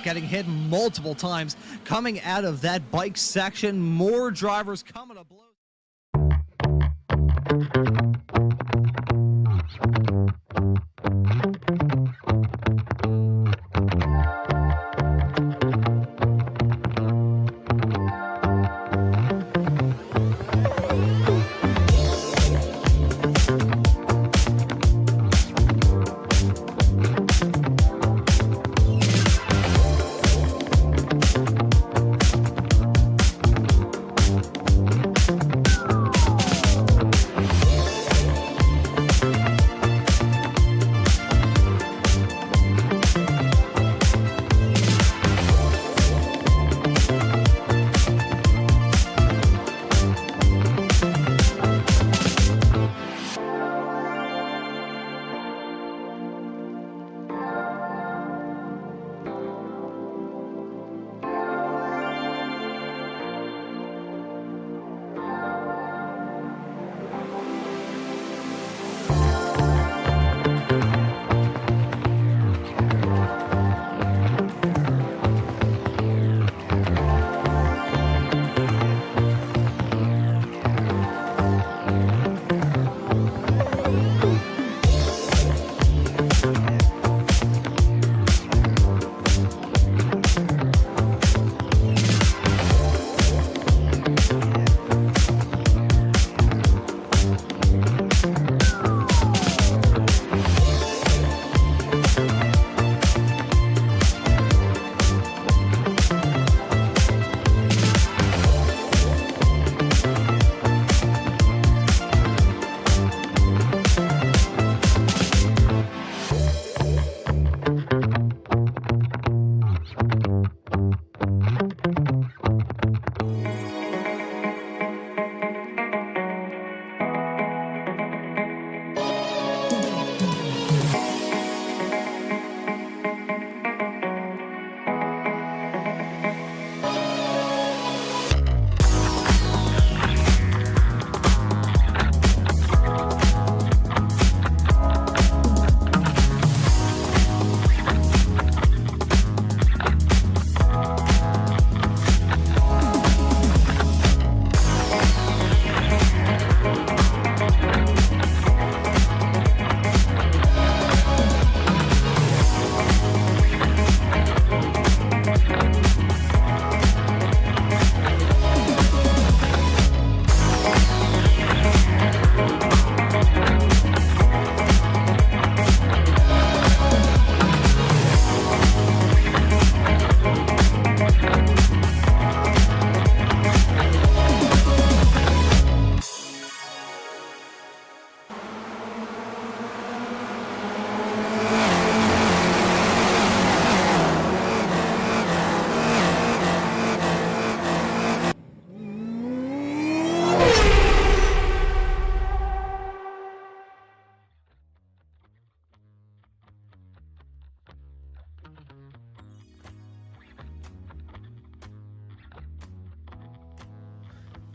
getting hit multiple times coming out of that bike section. More drivers coming to blows.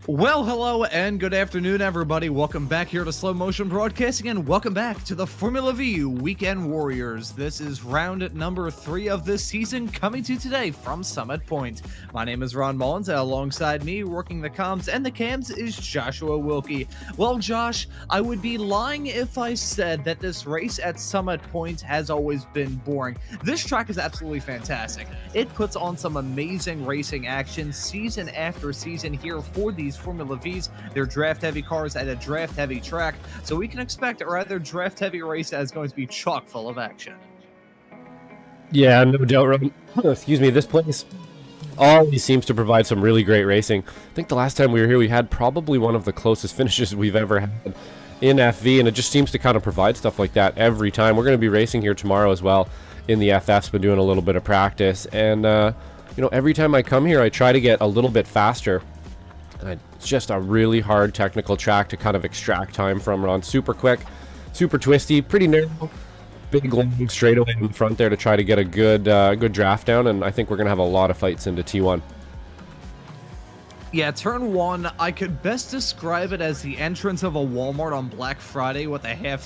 Well, hello and good afternoon, everybody. Welcome back here to Slow Motion Broadcasting, and welcome back to the Formula V Weekend Warriors. This is round number 3 of this season, coming to you today from Summit Point. My name is Ron Maunz, and alongside me, working the comms and the cams, is Joshua Wilkie. Well, Josh, I would be lying if I said that this race at Summit Point has always been boring. This track is absolutely fantastic. It puts on some amazing racing action season after season here for these Formula Vs. They're draft-heavy cars at a draft-heavy track, so we can expect a rather draft-heavy race that is going to be chock full of action. Yeah, no doubt, Ron. Excuse me, this place always seems to provide some really great racing. I think the last time we were here, we had probably one of the closest finishes we've ever had in FV, and it just seems to kind of provide stuff like that every time. We're going to be racing here tomorrow as well in the FF's, been doing a little bit of practice, and you know, every time I come here, I try to get a little bit faster. And it's just a really hard technical track to kind of extract time from, Ron. Super quick, super twisty, pretty narrow, big long straightaway in the front there to try to get a good good draft down, and I think we're going to have a lot of fights into T1. Yeah, turn 1, I could best describe it as the entrance of a Walmart on Black Friday with a half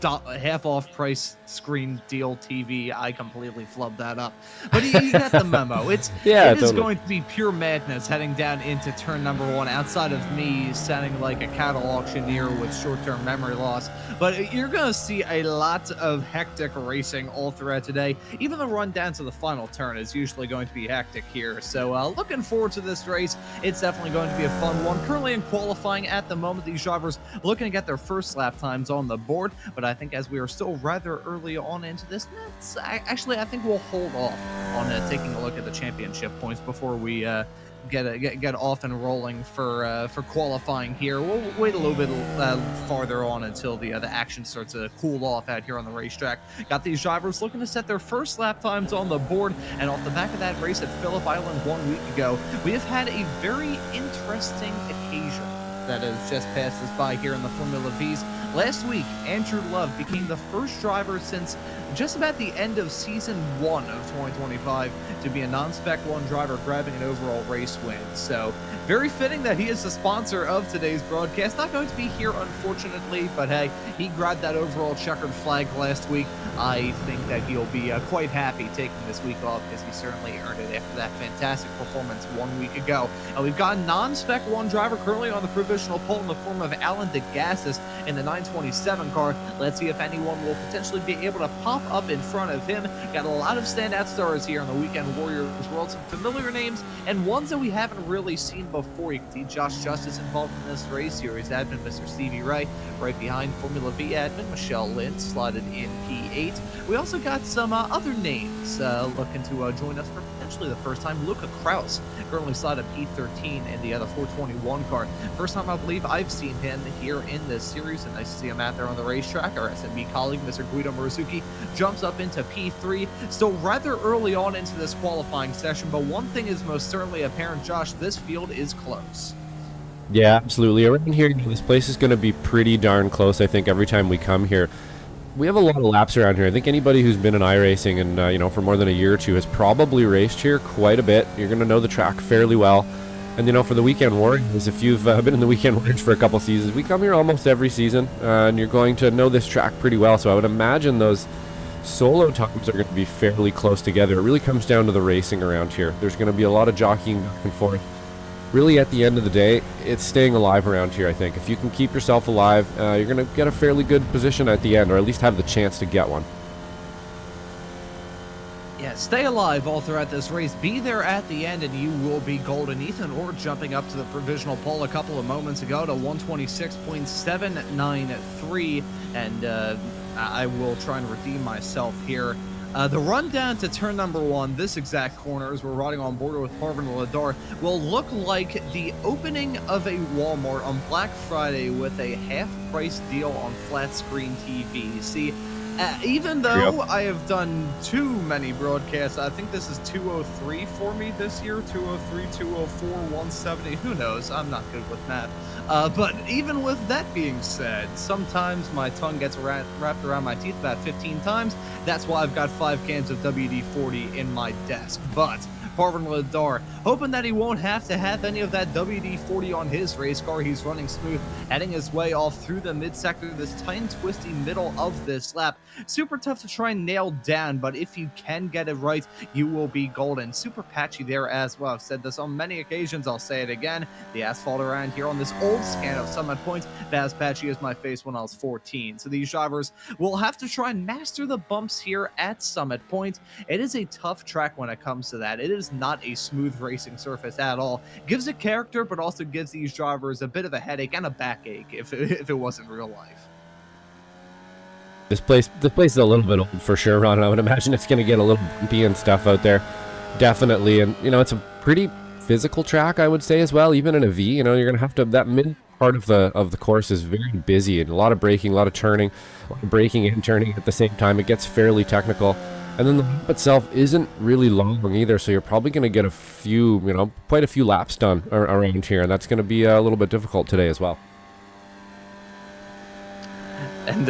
half off price screen deal TV. I completely flubbed that up, but you get the memo. It is going to be pure madness heading down into turn number 1, outside of me sounding like a cattle auctioneer with short-term memory loss. But you're going to see a lot of hectic racing all throughout today. Even the run down to the final turn is usually going to be hectic here. So looking forward to this race. It's definitely going to be a fun one. Currently in qualifying at the moment, these drivers looking to get their first lap times on the board. But I think as we are still rather early on into this, actually I think we'll hold off on taking a look at the championship points before we get off and rolling for qualifying here. We'll wait a little bit farther on until the action starts to cool off out here on the racetrack. Got these drivers looking to set their first lap times on the board, and off the back of that race at Phillip Island 1 week ago, we have had a very interesting occasion that has just passed us by here in the Formula V's. Last week, Andrew Love became the first driver since just about the end of Season 1 of 2025 to be a non-Spec 1 driver grabbing an overall race win. So, very fitting that he is the sponsor of today's broadcast. Not going to be here, unfortunately, but hey, he grabbed that overall checkered flag last week. I think that he'll be quite happy taking this week off, because he certainly earned it after that fantastic performance 1 week ago. And we've got a non-Spec 1 driver currently on the provisional pole in the form of Alan DeGassis in the 927 car. Let's see if anyone will potentially be able to pop up in front of him. Got a lot of standout stars here in the Weekend Warriors world, some familiar names and ones that we haven't really seen before. You can see Josh Justice involved in this race. Series admin Mr. Stevie Ray, right behind Formula V admin Michelle Lind, slotted in P8. We also got some other names looking to join us for potentially the first time. Luca Kraus, currently slotted P13 in the other 421 car. First time I believe I've seen him here in this series, and nice to see him out there on the racetrack. Our SMB colleague, Mr. Guido Murazuki, jumps up into P3. Still rather early on into this qualifying session, but one thing is most certainly apparent, Josh, this field is close. Yeah, absolutely. Around here, this place is going to be pretty darn close, I think, every time we come here. We have a lot of laps around here. I think anybody who's been in iRacing and, for more than a year or two has probably raced here quite a bit. You're going to know the track fairly well. And, for the Weekend Warriors, if you've been in the Weekend Warriors for a couple seasons, we come here almost every season, and you're going to know this track pretty well. So I would imagine those solo times are going to be fairly close together. It really comes down to the racing around here. There's going to be a lot of jockeying back and forth. Really, at the end of the day, it's staying alive around here, I think. If you can keep yourself alive, you're going to get a fairly good position at the end, or at least have the chance to get one. Yeah, stay alive all throughout this race. Be there at the end, and you will be golden. Ethan Orr jumping up to the provisional pole a couple of moments ago to 126.793, and I will try and redeem myself here. The run down to turn number 1, this exact corner, as we're riding on board with Harvin Ladar, will look like the opening of a Walmart on Black Friday with a half-price deal on flat-screen TV. See, even though I have done too many broadcasts, I think this is 203 for me this year, 203, 204, 170, who knows, I'm not good with math. But even with that being said, sometimes my tongue gets wrapped around my teeth about 15 times. That's why I've got 5 cans of WD-40 in my desk. But Parvin Ladar, hoping that he won't have to have any of that WD-40 on his race car. He's running smooth, heading his way off through the mid-sector, this tight and twisty middle of this lap. Super tough to try and nail down, but if you can get it right, you will be golden. Super patchy there as well. I've said this on many occasions, I'll say it again. The asphalt around here on this old scan of Summit Point, about as patchy as my face when I was 14. So these drivers will have to try and master the bumps here at Summit Point. It is a tough track when it comes to that. It is not a smooth racing surface at all. Gives it character, but also gives these drivers a bit of a headache and a backache if it wasn't real life. This place is a little bit old for sure, Ron. I would imagine it's going to get a little bumpy and stuff out there. Definitely. And, it's a pretty physical track, I would say, as well. Even in a V, you're going to have to, that mid part of the course is very busy, and a lot of braking, a lot of turning, a lot of braking and turning at the same time. It gets fairly technical. And then the lap itself isn't really long either, so you're probably going to get a few, quite a few laps done around here, and that's going to be a little bit difficult today as well. And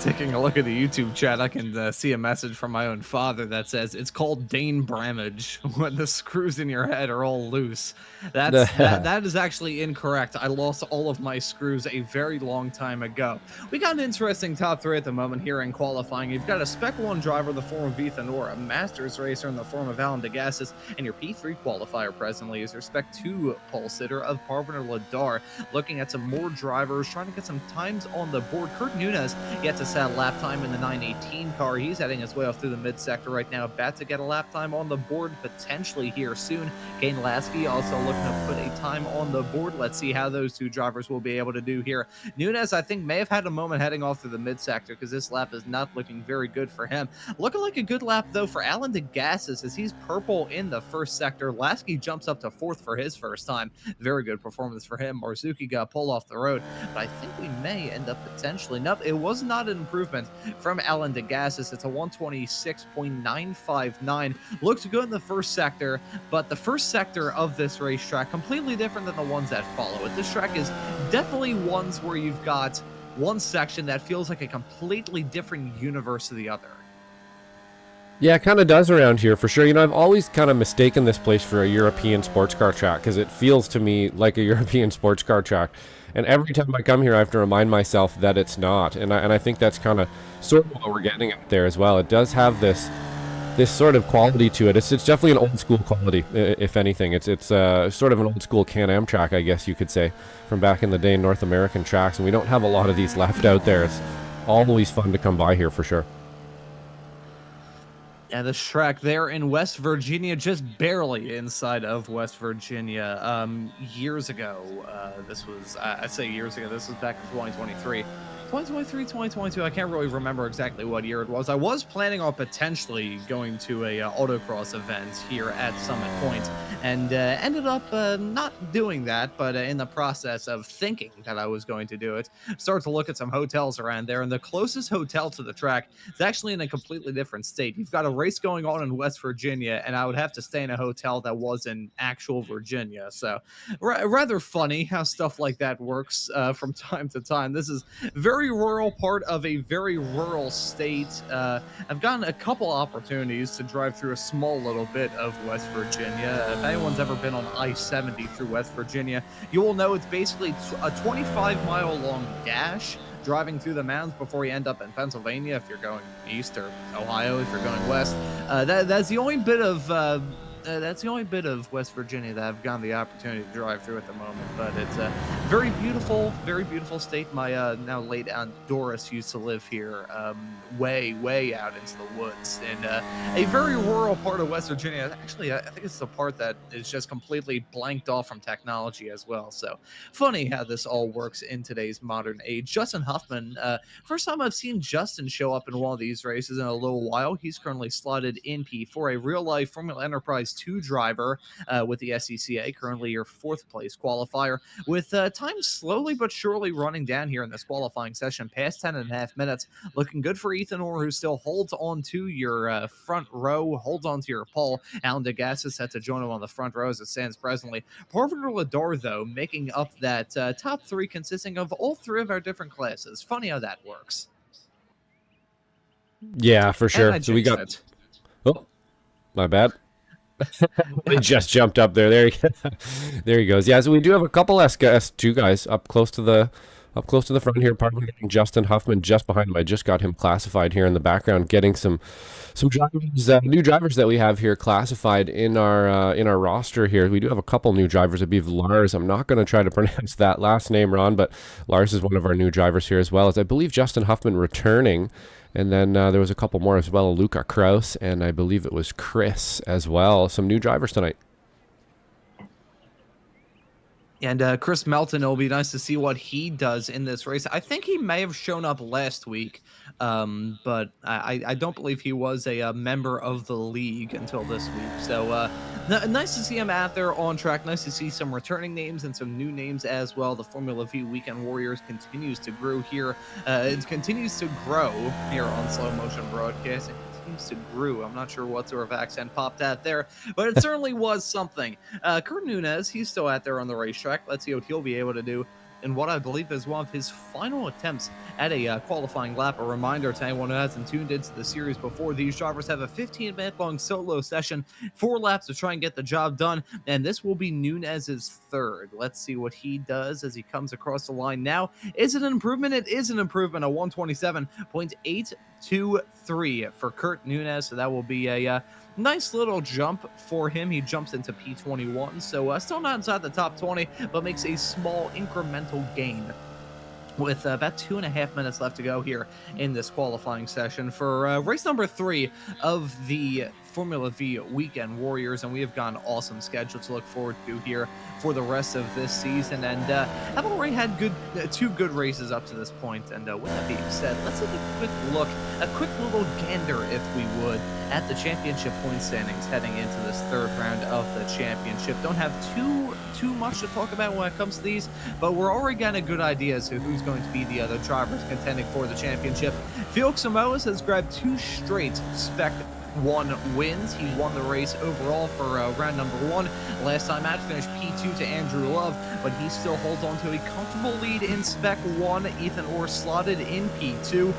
taking a look at the YouTube chat, I can see a message from my own father that says it's called Dane Bramage when the screws in your head are all loose. That is actually incorrect. I lost all of my screws a very long time ago. We got an interesting top three at the moment here in qualifying. You've got a Spec 1 driver in the form of Ethan Orr, a Masters racer in the form of Alan DeGassis, and your P3 qualifier presently is your Spec 2 pole sitter of Parviner Ladar. Looking at some more drivers, trying to get some times on the board. Kurt Nunez gets a set lap time in the 918 car. He's heading his way off through the mid-sector right now. About to get a lap time on the board potentially here soon. Kane Lasky also looking to put a time on the board. Let's see how those two drivers will be able to do here. Nunez, I think, may have had a moment heading off through the mid-sector because this lap is not looking very good for him. Looking like a good lap, though, for Alan DeGassis as he's purple in the first sector. Lasky jumps up to fourth for his first time. Very good performance for him. Marzuki got pulled off the road, but I think we may end up potentially. Nope, it was not an improvement from Alan DeGassis. It's a 126.959. Looks good in the first sector, but the first sector of this racetrack completely different than the ones that follow it. This track is definitely ones where you've got one section that feels like a completely different universe to the other. Yeah, it kind of does around here for sure. You know, I've always kind of mistaken this place for a European sports car track because it feels to me like a European sports car track. And every time I come here, I have to remind myself that it's not. And I think that's kind of sort of what we're getting at there as well. It does have this sort of quality to it. It's definitely an old school quality, if anything. It's sort of an old school Can-Am track, I guess you could say, from back in the day in North American tracks. And we don't have a lot of these left out there. It's always fun to come by here for sure. Yeah, this track there in West Virginia, just barely inside of West Virginia. Years ago, this was, I say years ago, this was back in 2023. 2023, 2022, I can't really remember exactly what year it was. I was planning on potentially going to a autocross event here at Summit Point, and ended up not doing that, but in the process of thinking that I was going to do it, started to look at some hotels around there, and the closest hotel to the track is actually in a completely different state. You've got a race going on in West Virginia, and I would have to stay in a hotel that was in actual Virginia, so rather funny how stuff like that works from time to time. This is very rural part of a very rural state. I've gotten a couple opportunities to drive through a small little bit of West Virginia. If anyone's ever been on I-70 through West Virginia, you will know it's basically a 25-mile long dash driving through the mountains before you end up in Pennsylvania if you're going east, or Ohio if you're going west. That's the only bit of West Virginia that I've gotten the opportunity to drive through at the moment, but it's a very beautiful state. My now late aunt Doris used to live here, way out into the woods, and a very rural part of West Virginia. Actually, I think it's the part that is just completely blanked off from technology as well. So funny how this all works in today's modern age. Justin Huffman, first time I've seen Justin show up in one of these races in a little while. He's currently slotted in P4, a real-life Formula Enterprise 2 driver with the SCCA, currently your fourth place qualifier, with time slowly but surely running down here in this qualifying session, past 10.5 minutes. Looking good for Ethan Orr, who still holds on to your front row, holds on to your pole. Alan DeGassis set to join him on the front row as it stands presently. Parviner Ladar, though, making up that top three consisting of all three of our different classes. Funny how that works. Yeah, for sure. So we got it. Oh, my bad. He just jumped up there. There he goes. Yeah, so we do have a couple S2 guys up close to the front here. Partly getting Justin Huffman just behind him. I just got him classified here in the background, getting some drivers, new drivers that we have here classified in our roster here. We do have a couple new drivers. I believe Lars. I'm not going to try to pronounce that last name, Ron, but Lars is one of our new drivers here as well. As I believe Justin Huffman returning. And then there was a couple more as well, Luca Kraus, and I believe it was Chris as well. Some new drivers tonight. And Chris Melton, it'll be nice to see what he does in this race. I think he may have shown up last week, but I don't believe he was a member of the league until this week. So nice to see him out there on track. Nice to see some returning names and some new names as well. The Formula V Weekend Warriors continues to grow here. It continues to grow here on Slow Motion Broadcasting. To grew. I'm not sure what sort of accent popped out there, but it certainly was something. Kurt Nunez, he's still out there on the racetrack. Let's see what he'll be able to do. in what I believe is one of his final attempts at a qualifying lap. A reminder to anyone who hasn't tuned into the series before, these drivers have a 15-minute long solo session, 4 laps to try and get the job done, and this will be Nunez's third. Let's see what he does as he comes across the line now. Is it an improvement? It is an improvement, a 127.823 for Kurt Nunez, so that will be a nice little jump for him. He jumps into P21, so still not inside the top 20, but makes a small incremental gain with about 2.5 minutes left to go here in this qualifying session for race number 3 of the Formula V Weekend Warriors, and we have got an awesome schedule to look forward to here for the rest of this season, and have already had two good races up to this point. And with that being said, let's take a quick look, a quick little gander, if we would, at the championship point standings heading into this third round of the championship. Don't have too much to talk about when it comes to these, but we're already getting a good idea as to who's going to be the other drivers contending for the championship. Felix Samoas has grabbed 2 straight Spec 1 wins. He won the race overall for round number 1. Last time out, finished P2 to Andrew Love, but he still holds on to a comfortable lead in Spec 1. Ethan Orr slotted in P2.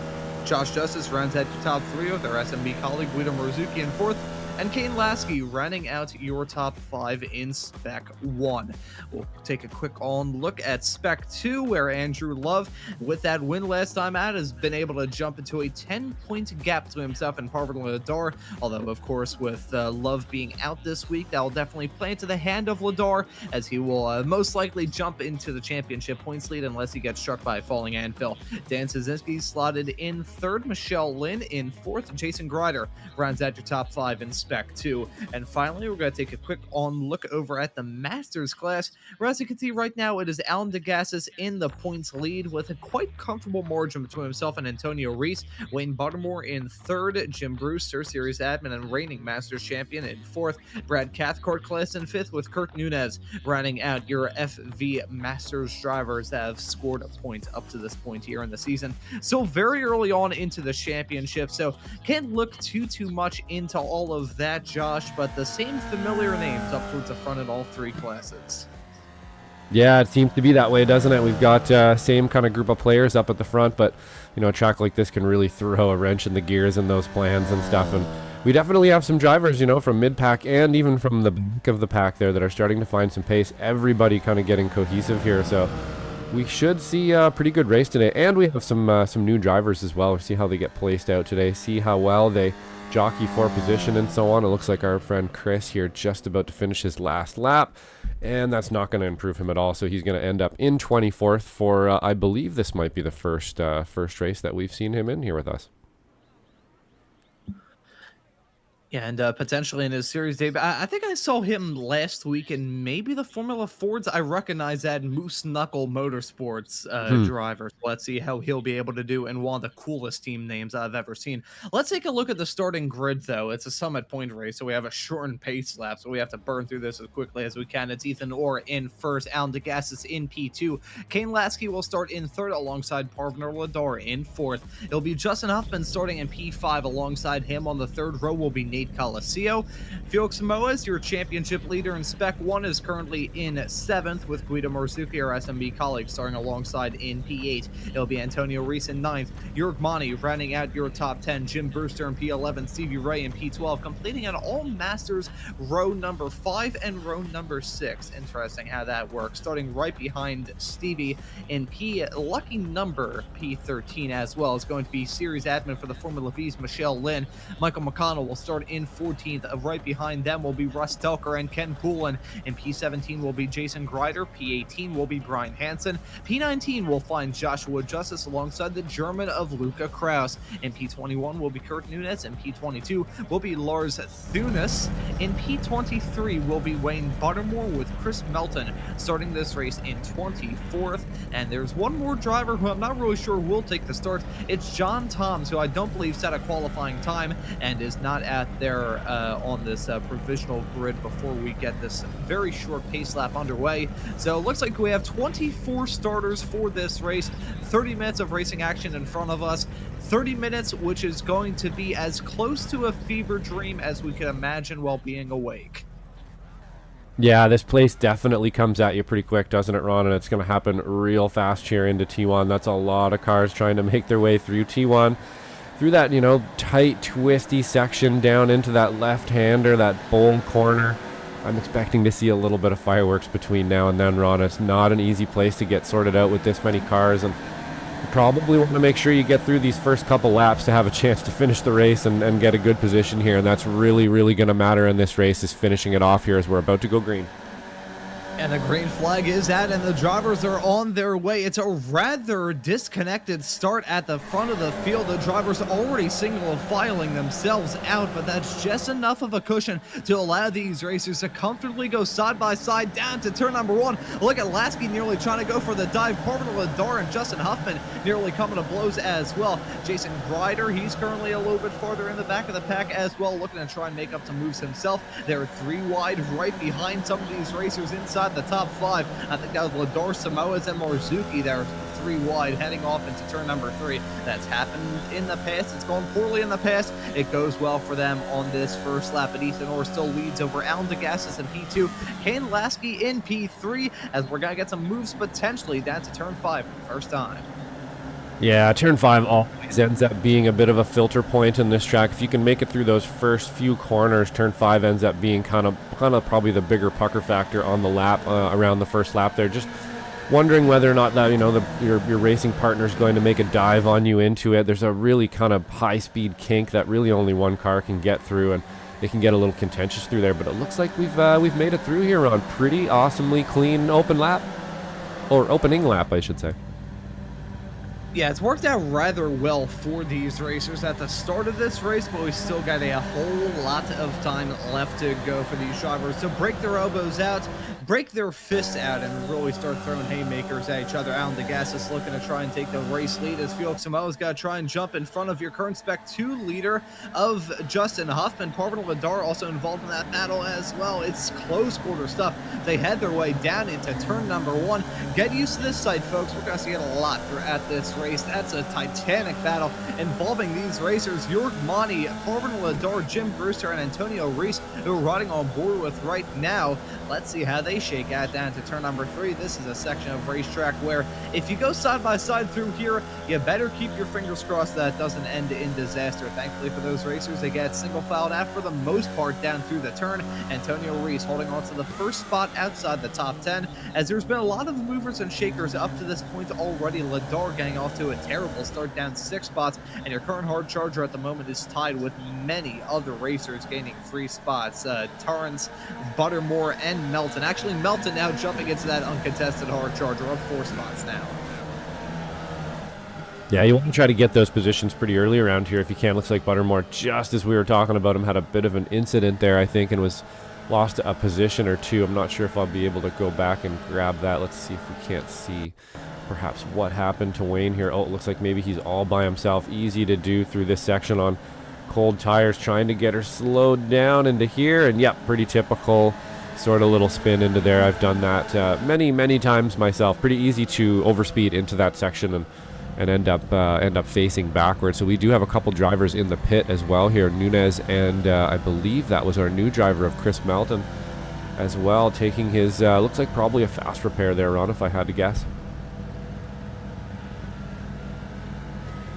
Josh Justice rounds out your top 3 with our SMB colleague Guido Marzuki in 4th, and Kane Lasky rounding out your top 5 in Spec 1. We'll take a quick look at Spec 2, where Andrew Love, with that win last time out, has been able to jump into a 10-point gap to himself and Parvin Ladar, although, of course, with Love being out this week, that will definitely play into the hand of Ladar, as he will most likely jump into the championship points lead unless he gets struck by a falling anvil. Dan Szynski slotted in 3rd, Michelle Lynn in 4th, Jason Grider rounds out your top 5 in Spec 2. And finally, we're going to take a quick look over at the Masters class, where, as you can see right now, it is Alan DeGassis in the points lead with a quite comfortable margin between himself and Antonio Reese. Wayne Buttermore in 3rd, Jim Brewster, series admin and reigning Masters champion, in 4th, Brad Cathcart class in 5th, with Kurt Nunez rounding out your FV Masters drivers that have scored a point up to this point here in the season. So very early on into the championship, so can't look too much into all of that, Josh, but the same familiar names up towards the front in all 3 classes. Yeah, it seems to be that way, doesn't it? We've got same kind of group of players up at the front, but a track like this can really throw a wrench in the gears and those plans and stuff. And we definitely have some drivers, from mid-pack and even from the back of the pack there that are starting to find some pace. Everybody kind of getting cohesive here, so we should see a pretty good race today. And we have some new drivers as well. We'll see how they get placed out today, see how well they jockey for position and so on. It looks like our friend Chris here just about to finish his last lap, and that's not going to improve him at all, so he's going to end up in 24th for I believe this might be the first race that we've seen him in here with us. Yeah, and potentially in his series debut. I think I saw him last week in maybe the Formula Fords. I recognize that Moose Knuckle Motorsports driver. So let's see how he'll be able to do in one of the coolest team names I've ever seen. Let's take a look at the starting grid, though. It's a summit point race, so we have a shortened pace lap, so we have to burn through this as quickly as we can. It's Ethan Orr in 1st, Alan DeGassis in P2. Kane Lasky will start in 3rd alongside Parvner Ladar in 4th. It'll be Justin Huffman starting in P5 alongside him. On the 3rd row will be Nate Colacio. Felix Samoas, your championship leader in Spec 1, is currently in 7th, with Guido Marzuki, our SMB colleague, starting alongside in P8. It'll be Antonio Reese in 9th, Jörg Mani rounding out your top 10, Jim Brewster in P11, Stevie Ray in P12, completing an all-Masters row number 5 and row number 6. Interesting how that works. Starting right behind Stevie in lucky number P13 as well is going to be series admin for the Formula V's Michelle Lynn. Michael McConnell will start in 14th. Right behind them will be Russ Telker and Ken Poulin. In P17 will be Jason Grider. P18 will be Brian Hansen. P19 will find Joshua Justice alongside the German of Luca Kraus. In P21 will be Kurt Nunez. In P22 will be Lars Thunes. In P23 will be Wayne Buttermore, with Chris Melton starting this race in 24th. And there's one more driver who I'm not really sure will take the start. It's John Toms, who I don't believe set a qualifying time and is not at there on this provisional grid before we get this very short pace lap underway. So it looks like we have 24 starters for this race, 30 minutes of racing action in front of us, 30 minutes which is going to be as close to a fever dream as we could imagine while being awake. Yeah, this place definitely comes at you pretty quick, doesn't it, Ron? And it's going to happen real fast here into T1. That's a lot of cars trying to make their way through T1. Through that, tight, twisty section down into that left-hander, that bowl corner. I'm expecting to see a little bit of fireworks between now and then, Ron. It's not an easy place to get sorted out with this many cars, and you probably want to make sure you get through these first couple laps to have a chance to finish the race and get a good position here, and that's really, really going to matter in this race, is finishing it off here as we're about to go green. And the green flag is out, and the drivers are on their way. It's a rather disconnected start at the front of the field. The drivers already single filing themselves out, but that's just enough of a cushion to allow these racers to comfortably go side by side down to turn number 1. Look at Lasky nearly trying to go for the dive. Parvin Ladar and Justin Huffman nearly coming to blows as well. Jason Grider, he's currently a little bit farther in the back of the pack as well, looking to try and make up some moves himself. They're 3 wide right behind some of these racers inside the top 5. I think that was Ladar, Samoas, and Marzuki. They're 3 wide heading off into turn number 3. That's happened in the past. It's gone poorly in the past. It goes well for them on this first lap, but Ethan Orr still leads over Alan DeGassis in P2. Kane Lasky in P3, as we're going to get some moves potentially down to turn 5 for the first time. Yeah, turn 5 always ends up being a bit of a filter point in this track. If you can make it through those first few corners, turn 5 ends up being kind of probably the bigger pucker factor on the lap, around the first lap there. Just wondering whether or not that your racing partner is going to make a dive on you into it. There's a really kind of high-speed kink that really only one car can get through, and it can get a little contentious through there. But it looks like we've made it through here on pretty awesomely clean opening lap, I should say. Yeah, it's worked out rather well for these racers at the start of this race, but we still got a whole lot of time left to go for these drivers to break their elbows out, break their fists out, and really start throwing haymakers at each other. Alan DeGassis looking to try and take the race lead, as Felix Samoa's got to try and jump in front of your current Spec 2 leader of Justin Huffman. Parvin Ladar also involved in that battle as well. It's close quarter stuff. They head their way down into turn number 1. Get used to this site, folks. We're going to see it a lot throughout this race. That's a titanic battle involving these racers. York Monty, Parvin Ladar, Jim Brewster, and Antonio Reese, who are riding on board with right now. Let's see how they shake out down to turn number 3. This is a section of racetrack where if you go side by side through here, you better keep your fingers crossed that it doesn't end in disaster. Thankfully for those racers, they get single filed out for the most part down through the turn. Antonio Reese holding on to the first spot outside the top 10, as there's been a lot of movers and shakers up to this point already. Ladar getting off to a terrible start, down 6 spots, and your current hard charger at the moment is tied with many other racers gaining 3 spots. Torrance, Buttermore, and Melton. Actually, Melton now jumping into that uncontested hard charger, up 4 spots now. Yeah, you want to try to get those positions pretty early around here if you can. Looks like Buttermore, just as we were talking about him, had a bit of an incident there, I think, and was lost a position or 2. I'm not sure if I'll be able to go back and grab that. Let's see if we can't see perhaps what happened to Wayne here. Oh, it looks like maybe he's all by himself. Easy to do through this section on cold tires, trying to get her slowed down into here. And yep, pretty typical sort of little spin into there. I've done that many times myself. Pretty easy to overspeed into that section and end up facing backwards. So we do have a couple drivers in the pit as well here. Nunez and I believe that was our new driver of Chris Melton as well, taking his looks like probably a fast repair there, Ron, if I had to guess.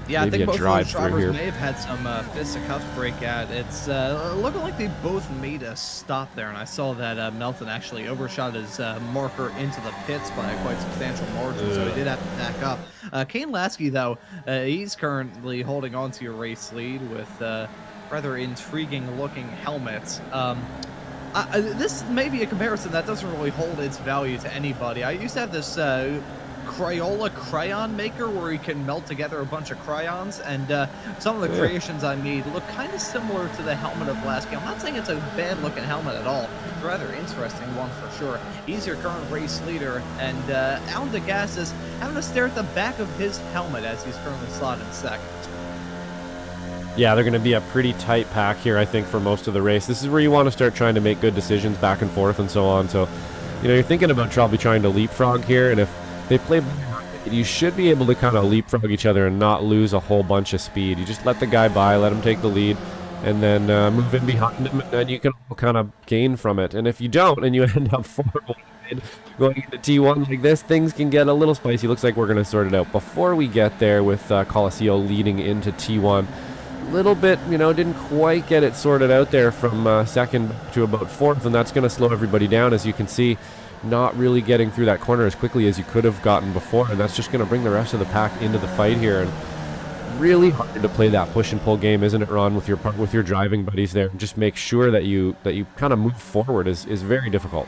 Yeah, Maybe I think both of those drivers here may have had some fisticuffs break out. It's looking like they both made a stop there, and I saw that Melton actually overshot his marker into the pits by a quite substantial margin, so he did have to back up. Kane Lasky, though, he's currently holding on to your race lead with rather intriguing-looking helmets. This may be a comparison that doesn't really hold its value to anybody. I used to have this Crayola crayon maker where you can melt together a bunch of crayons, and some of the creations I made look kind of similar to the helmet of Lasky. I'm not saying it's a bad looking helmet at all. It's a rather interesting one for sure. He's your current race leader, and Alan DeGas is having to stare at the back of his helmet as he's currently slotted second. Yeah, they're going to be a pretty tight pack here, I think, for most of the race. This is where you want to start trying to make good decisions back and forth and so on. So, you're thinking about probably trying to leapfrog here, and if they play, you should be able to kind of leapfrog each other and not lose a whole bunch of speed. You just let the guy by, let him take the lead, and then move in behind him, and then you can all kind of gain from it. And if you don't, and you end up 4 wide going into T1 like this, things can get a little spicy. Looks like we're going to sort it out. Before we get there with Coliseo leading into T1, a little bit, didn't quite get it sorted out there from second to about fourth, and that's going to slow everybody down. As you can see, not really getting through that corner as quickly as you could have gotten before, and that's just going to bring the rest of the pack into the fight here. And really hard to play that push and pull game, isn't it, Ron, with your driving buddies there? Just make sure that you kind of move forward is very difficult.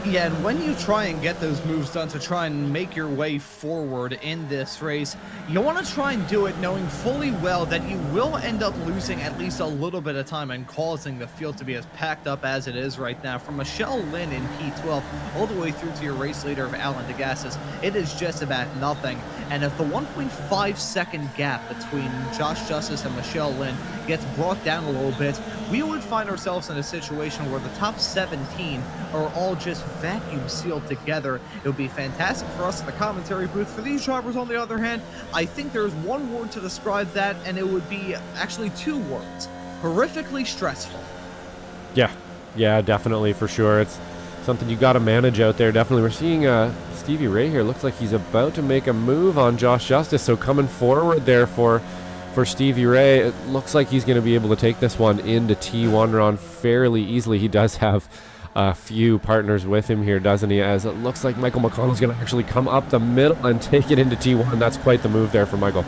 Yeah, and when you try and get those moves done to try and make your way forward in this race, you want to try and do it knowing fully well that you will end up losing at least a little bit of time and causing the field to be as packed up as it is right now. From Michelle Lynn in P12 all the way through to your race leader of Alan DeGassis, it is just about nothing. And if the 1.5 second gap between Josh Justice and Michelle Lynn gets brought down a little bit, we would find ourselves in a situation where the top 17 are all just vacuum sealed together. It would be fantastic for us in the commentary booth. For these drivers, on the other hand, I think there's one word to describe that, and it would be actually 2 words: horrifically stressful. Yeah, definitely, for sure. It's something you got to manage out there. Definitely. We're seeing Stevie Ray here. Looks like he's about to make a move on Josh Justice, so coming forward there for Stevie Ray. It looks like he's going to be able to take this one into T1 run fairly easily. He does have a few partners with him here, doesn't he? As it looks like Michael McConnell's going to actually come up the middle and take it into T1. That's quite the move there for Michael.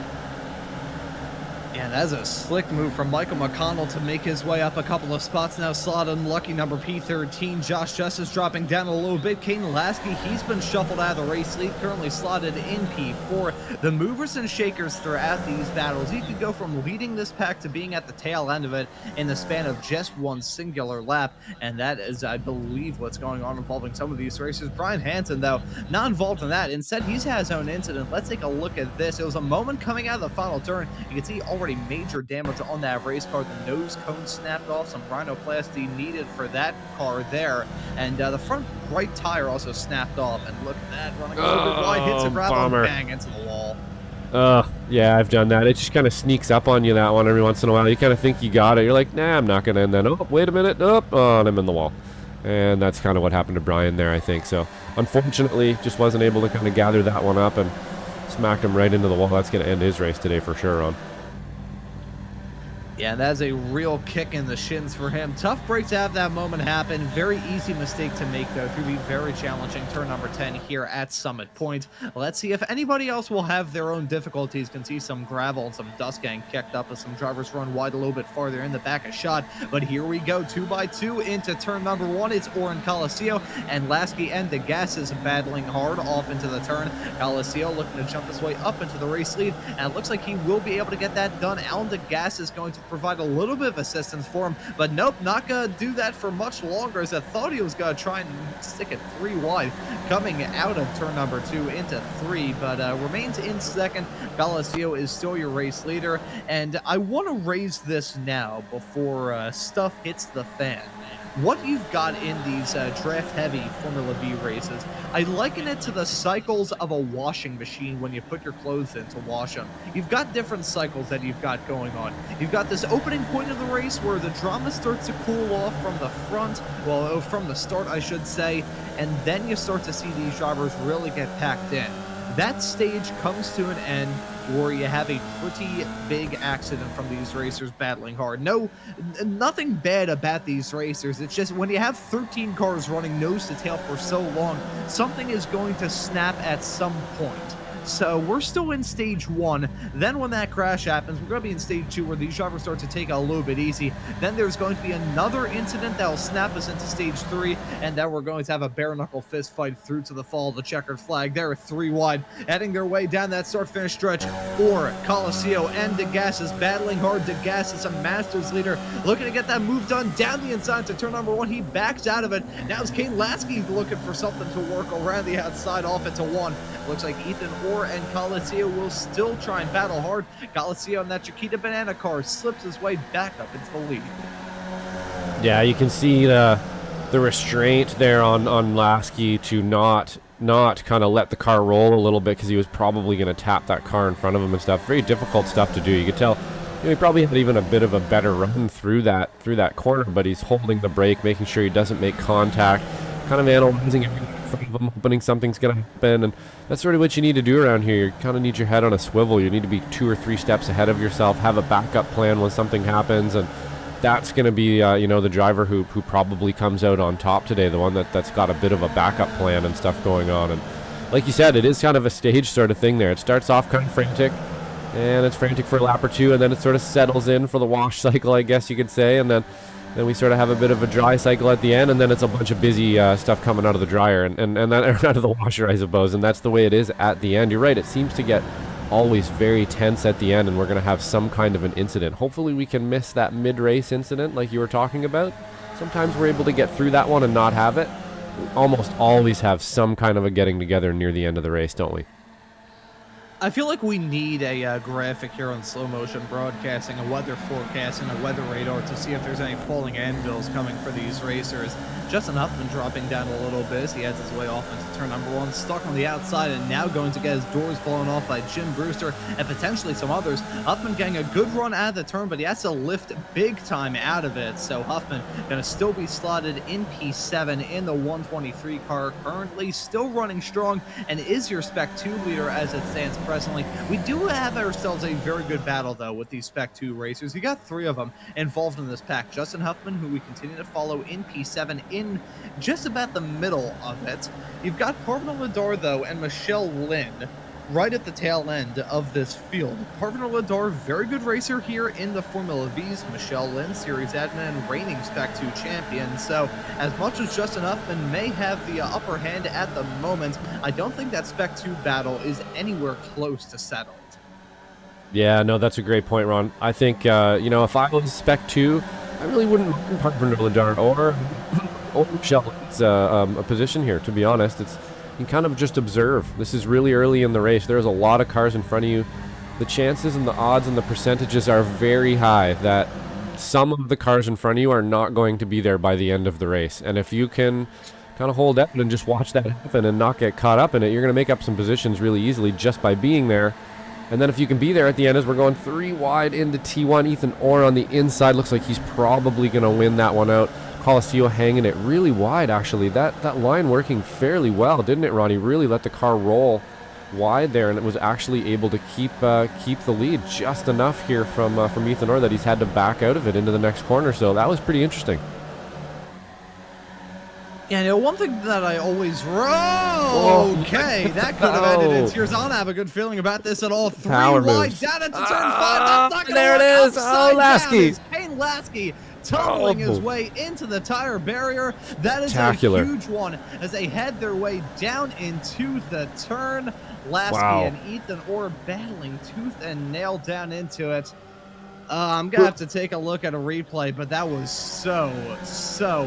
Yeah, that's a slick move from Michael McConnell to make his way up a couple of spots now. Slotted in lucky number P13. Josh Justice dropping down a little bit. Caden Lasky, he's been shuffled out of the race lead, currently slotted in P4. The movers and shakers throughout these battles, he could go from leading this pack to being at the tail end of it in the span of just one singular lap, and that is, I believe, what's going on involving some of these racers. Brian Hansen, though, not involved in that. Instead, he's had his own incident. Let's take a look at this. It was a moment coming out of the final turn. You can see already major damage on that race car. The nose cone snapped off, some rhinoplasty needed for that car there, and the front right tire also snapped off. And look at that, running a little bit wide, hits a gravel and bang into the wall. Yeah, I've done that. It just kind of sneaks up on you, that one, every once in a while. You kind of think you got it. You're like, nah, I'm not going to. And then, oh, wait a minute. Oh, and I'm in the wall. And that's kind of what happened to Brian there, I think. So, unfortunately, just wasn't able to kind of gather that one up and smacked him right into the wall. That's going to end his race today for sure, Ron. Yeah, that's a real kick in the shins for him. Tough break to have that moment happen. Very easy mistake to make, though, through the very challenging turn number 10 here at Summit Point. Let's see if anybody else will have their own difficulties. Can see some gravel and some dust getting kicked up as some drivers run wide a little bit farther in the back of shot. But here we go, 2x2 into turn number 1. It's Oren Coliseo and Lasky and DeGassis battling hard off into the turn. Coliseo looking to jump his way up into the race lead, and it looks like he will be able to get that done. Alan DeGassis is going to provide a little bit of assistance for him, but nope, not gonna do that for much longer, as I thought he was gonna try and stick it 3 wide coming out of turn number 2 into 3, but remains in second. Coliseo is still your race leader, and I want to raise this now before stuff hits the fan. What you've got in these draft-heavy Formula V races, I liken it to the cycles of a washing machine when you put your clothes in to wash them. You've got different cycles that you've got going on. You've got this opening point of the race where the drama starts to cool off from the front, well, from the start, I should say, and then you start to see these drivers really get packed in. That stage comes to an end where you have a pretty big accident from these racers battling hard. No, nothing bad about these racers. It's just when you have 13 cars running nose to tail for so long, something is going to snap at some point. So we're still in stage 1. Then when that crash happens, we're going to be in stage 2 where these drivers start to take it a little bit easy. Then there's going to be another incident that will snap us into stage 3, and then we're going to have a bare knuckle fist fight through to the fall of the checkered flag. They're 3 wide, heading their way down that start-finish stretch. Or Coliseo and DeGassis battling hard. DeGassis, a Masters leader, looking to get that move done down the inside to turn number 1. He backs out of it. Now it's Kane Lasky looking for something to work around the outside off into 1. Looks like Ethan Orr and Coliseo will still try and battle hard. Coliseo in that Chiquita Banana car slips his way back up into the lead. Yeah, you can see the restraint there on Lasky to not kind of let the car roll a little bit, because he was probably going to tap that car in front of him and stuff. Very difficult stuff to do. You could tell He probably had even a bit of a better run through that corner, but he's holding the brake, making sure he doesn't make contact, kind of analyzing everything in front of him, hoping something's going to happen. And that's sort of what you need to do around here. You kind of need your head on a swivel. You need to be 2 or 3 steps ahead of yourself, have a backup plan when something happens, and that's going to be the driver who probably comes out on top today, the one that's got a bit of a backup plan and stuff going on. And like you said, it is kind of a stage sort of thing there. It starts off kind of frantic, and it's frantic for a lap or two, and then it sort of settles in for the wash cycle, I guess you could say, and then we sort of have a bit of a dry cycle at the end, and then it's a bunch of busy stuff coming out of the dryer and then out of the washer, I suppose, and that's the way it is at the end. You're right, it seems to get always very tense at the end, and we're going to have some kind of an incident. Hopefully we can miss that mid-race incident like you were talking about. Sometimes we're able to get through that one and not have it. We almost always have some kind of a getting together near the end of the race, don't we? I feel like we need a graphic here on slow motion broadcasting, a weather forecast, and a weather radar to see if there's any falling anvils coming for these racers. Justin Huffman dropping down a little bit as he heads his way off into turn number 1, stuck on the outside and now going to get his doors blown off by Jim Brewster and potentially some others. Huffman getting a good run out of the turn, but he has to lift big time out of it. So Huffman going to still be slotted in P7 in the 123 car, currently still running strong and is your Spec 2 leader as it stands presently. We do have ourselves a very good battle though with these Spec 2 racers. You got 3 of them involved in this pack. Justin Huffman, who we continue to follow in P7 in just about the middle of it. You've got Parvin Ladar though and Michelle Lynn right at the tail end of this field. Parvin Ladar, very good racer here in the Formula V's. Michelle Lynn, series admin and reigning Spec 2 champion. So as much as Justin Huffman may have the upper hand at the moment, I don't think that Spec 2 battle is anywhere close to settled. Yeah, no, that's a great point, Ron. I think, if I was Spec 2, I really wouldn't mind Parvin Ladar or Michelle Lynn's a position here, to be honest. You can kind of just observe. This is really early in the race. There's a lot of cars in front of you. The chances and the odds and the percentages are very high that some of the cars in front of you are not going to be there by the end of the race. And if you can kind of hold out and just watch that happen and not get caught up in it, you're going to make up some positions really easily just by being there. And then if you can be there at the end, as we're going 3 wide into T1, Ethan Orr on the inside looks like he's probably going to win that one out. Coliseo hanging it really wide, actually. That line working fairly well, didn't it, Ronnie? Really let the car roll wide there, and it was actually able to keep the lead just enough here from Ethan Orr that he's had to back out of it into the next corner. So that was pretty interesting. Yeah, one thing that I always... Okay, that could have ended in tears. I don't have a good feeling about this at all. 3 Power wide moves. Down into turn 5. That's not gonna There it work. is. Upside Lasky. down is Kane Lasky tumbling his way into the tire barrier. That is Spectacular. a huge one as they head their way down into the turn. Lasky and Ethan Orr battling tooth and nail down into it. I'm going to have to take a look at a replay, but that was so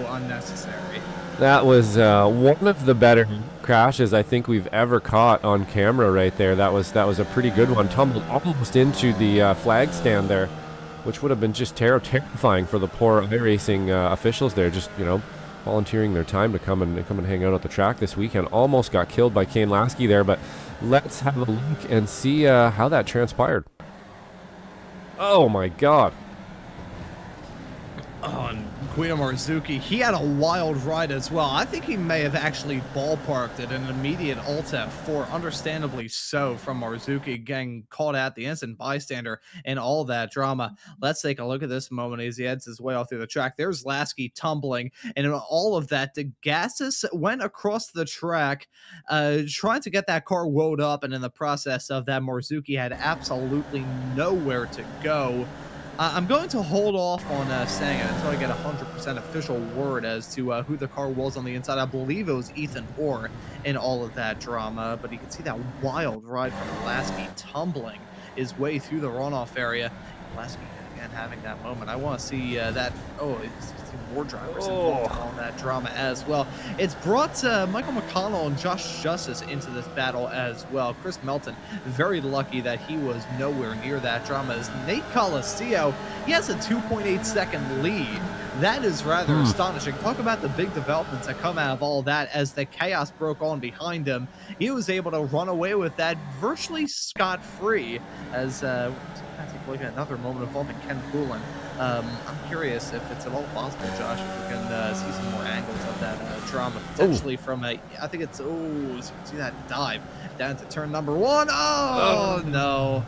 unnecessary. That was one of the better crashes I think we've ever caught on camera right there. That was a pretty good one. Tumbled almost into the flag stand there, which would have been just terrifying for the poor iracing officials there, just, volunteering their time to come and hang out at the track this weekend. Almost got killed by Kane Lasky there, but let's have a look and see how that transpired. Oh my God. On Guido Marzuki, he had a wild ride as well. I think he may have actually ballparked it, an immediate alt F4, understandably so, from Marzuki getting caught out, the innocent bystander, and all that drama. Let's take a look at this moment as he heads his way off through the track. There's Lasky tumbling, and in all of that, DeGassis went across the track trying to get that car woed up, and in the process of that, Marzuki had absolutely nowhere to go. I'm going to hold off on saying it until I get 100% official word as to who the car was on the inside. I believe it was Ethan Orr in all of that drama, but you can see that wild ride from Lasky tumbling his way through the runoff area. Lasky again having that moment. I want to see that. Oh, it's more drivers involved on that drama as well. It's brought Michael McConnell and Josh Justice into this battle as well. Chris Melton, very lucky that he was nowhere near that drama. As Nate Coliseo, he has a 2.8 second lead. That is rather astonishing. Talk about the big developments that come out of all that as the chaos broke on behind him. He was able to run away with that virtually scot-free as take a look at another moment involving Ken Poulin. I'm curious if it's at all possible, Josh, if we can see some more angles of that drama, potentially from a, I think it's, oh, so you can see that dive down to turn number 1. Oh, no.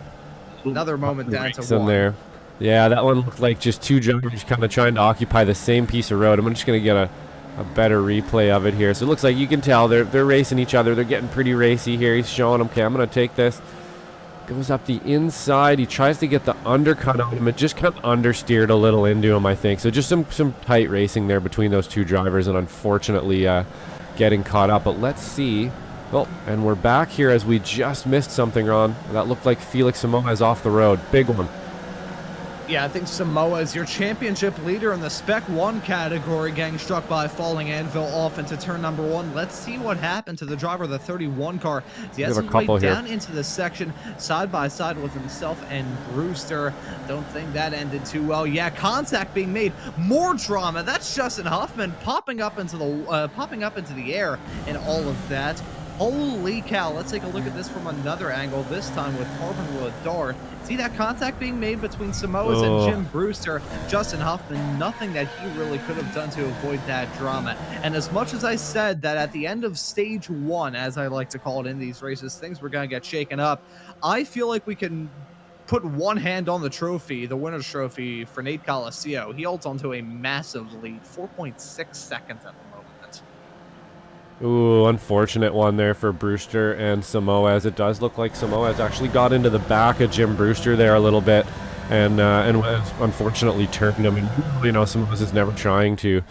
Another moment down to 1. There. Yeah, that one looked like just two drivers kind of trying to occupy the same piece of road. I'm just going to get a better replay of it here. So it looks like you can tell they're racing each other. They're getting pretty racy here. He's showing them, okay, I'm going to take this. Goes up the inside. He tries to get the undercut on him. It just kind of understeered a little into him, I think. So just some tight racing there between those two drivers, and unfortunately getting caught up. But let's see. Well, and we're back here as we just missed something, Ron. That looked like Felix Samoa is off the road. Big one. Yeah, I think Samoa is your championship leader in the Spec 1 category, getting struck by a falling anvil off into turn number 1. Let's see what happened to the driver of the 31 car. He has his way down into the section, side by side with himself and Brewster. Don't think that ended too well. Yeah, contact being made. More drama. That's Justin Huffman popping up into the air and all of that. Holy cow, let's take a look at this from another angle, this time with Parvin Ladar. See that contact being made between Samoas and Jim Brewster. Justin Huffman, nothing that he really could have done to avoid that drama. And as much as I said that at the end of stage 1, as I like to call it in these races, things were going to get shaken up, I feel like we can put one hand on the trophy, the winner's trophy for Nate Coliseo. He holds onto a massive lead, 4.6 seconds at the moment. Ooh, unfortunate one there for Brewster and Samoa, as it does look like Samoa has actually got into the back of Jim Brewster there a little bit, and unfortunately turned him. And you know, Samoa is never trying to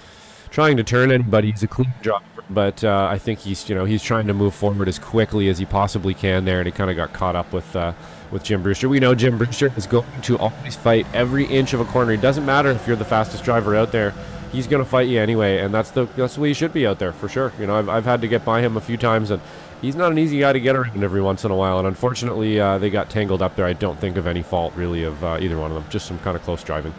turn anybody. He's a clean driver, but I think he's trying to move forward as quickly as he possibly can there, and he kind of got caught up with Jim Brewster. We know Jim Brewster is going to always fight every inch of a corner. It doesn't matter if you're the fastest driver out there. He's going to fight you anyway, and that's the way he should be out there, for sure. You know, I've had to get by him a few times, and he's not an easy guy to get around every once in a while, and unfortunately, they got tangled up there. I don't think of any fault, really, of either one of them. Just some kind of close driving.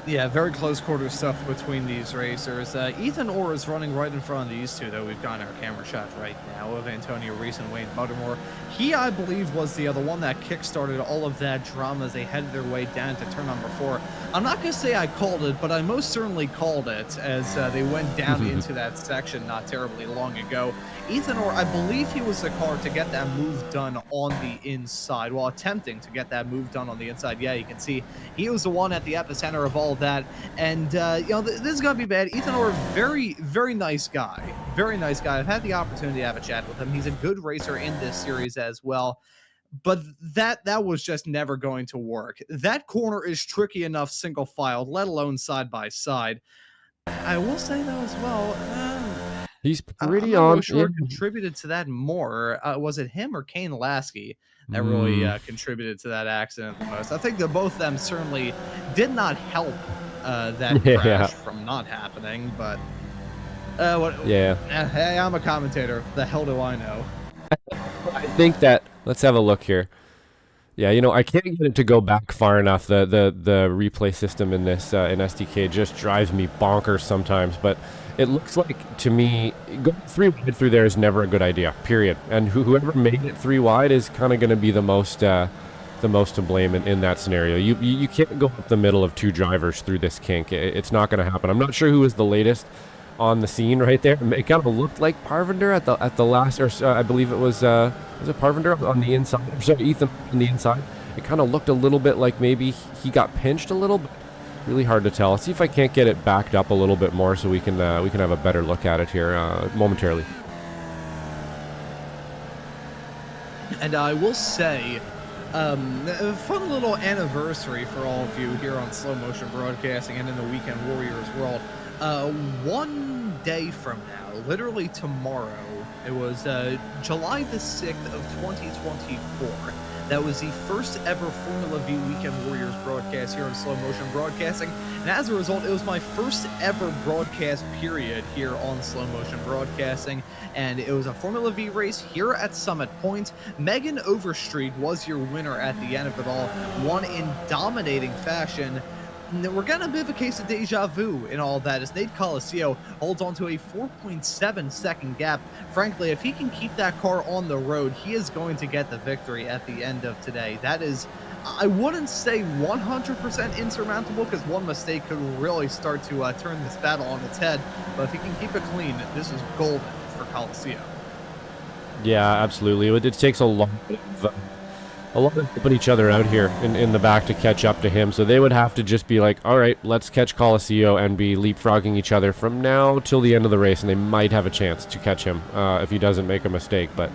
Yeah, very close quarter stuff between these racers. Ethan Orr is running right in front of these two, though. We've got our camera shot right now of Antonio Reese and Wayne Buttermore. He, I believe, was the one that kick-started all of that drama as they headed their way down to turn number 4. I'm not going to say I called it, but I most certainly called it as they went down into that section not terribly long ago. Ethan Orr, I believe he was the car to get that move done on the inside, while attempting to get that move done on the inside. Yeah, you can see he was the one at the epicenter of all that. And, you know, this is going to be bad. Ethan Orr, very, very nice guy. Very nice guy. I've had the opportunity to have a chat with him. He's a good racer in this series as well. But that was just never going to work. That corner is tricky enough single filed, let alone side by side. I will say, though, as well, he's pretty I'm on. not sure contributed to that more. Was it him or Kane Lasky that really contributed to that accident the most? I think that both of them certainly did not help that crash from not happening. But hey, I'm a commentator. The hell do I know? I think that, let's have a look here. Yeah, you know, I can't get it to go back far enough. The replay system in this in SDK just drives me bonkers sometimes. But it looks like, to me, going 3 wide through there is never a good idea, period. And whoever made it 3 wide is kind of going to be the most to blame in that scenario. You can't go up the middle of 2 drivers through this kink. It's not going to happen. I'm not sure who was the latest on the scene right there. It kind of looked like Parvinder at the last, or I believe it was it Parvinder on the inside, or sorry, Ethan on the inside. It kind of looked a little bit like maybe he got pinched a little, but really hard to tell. Let's see if I can't get it backed up a little bit more so we can have a better look at it here momentarily. And I will say, a fun little anniversary for all of you here on Slow Motion Broadcasting and in the Weekend Warriors world. 1 day from now, literally tomorrow, it was July the 6th of 2024. That was the first ever Formula V Weekend Warriors broadcast here on Slow Motion Broadcasting. And as a result, it was my first ever broadcast period here on Slow Motion Broadcasting. And it was a Formula V race here at Summit Point. Megan Overstreet was your winner at the end of it all, won in dominating fashion. We're getting a bit of a case of deja vu in all that as Nate Coliseo holds on to a 4.7 second gap. Frankly, if he can keep that car on the road, he is going to get the victory at the end of today. That is I wouldn't say 100% insurmountable, because one mistake could really start to turn this battle on its head. But if he can keep it clean, this is golden for Coliseum. Yeah, absolutely. It takes a lot of helping each other out here in the back to catch up to him. So they would have to just be like, all right, let's catch Coliseum, and be leapfrogging each other from now till the end of the race, and they might have a chance to catch him if he doesn't make a mistake. But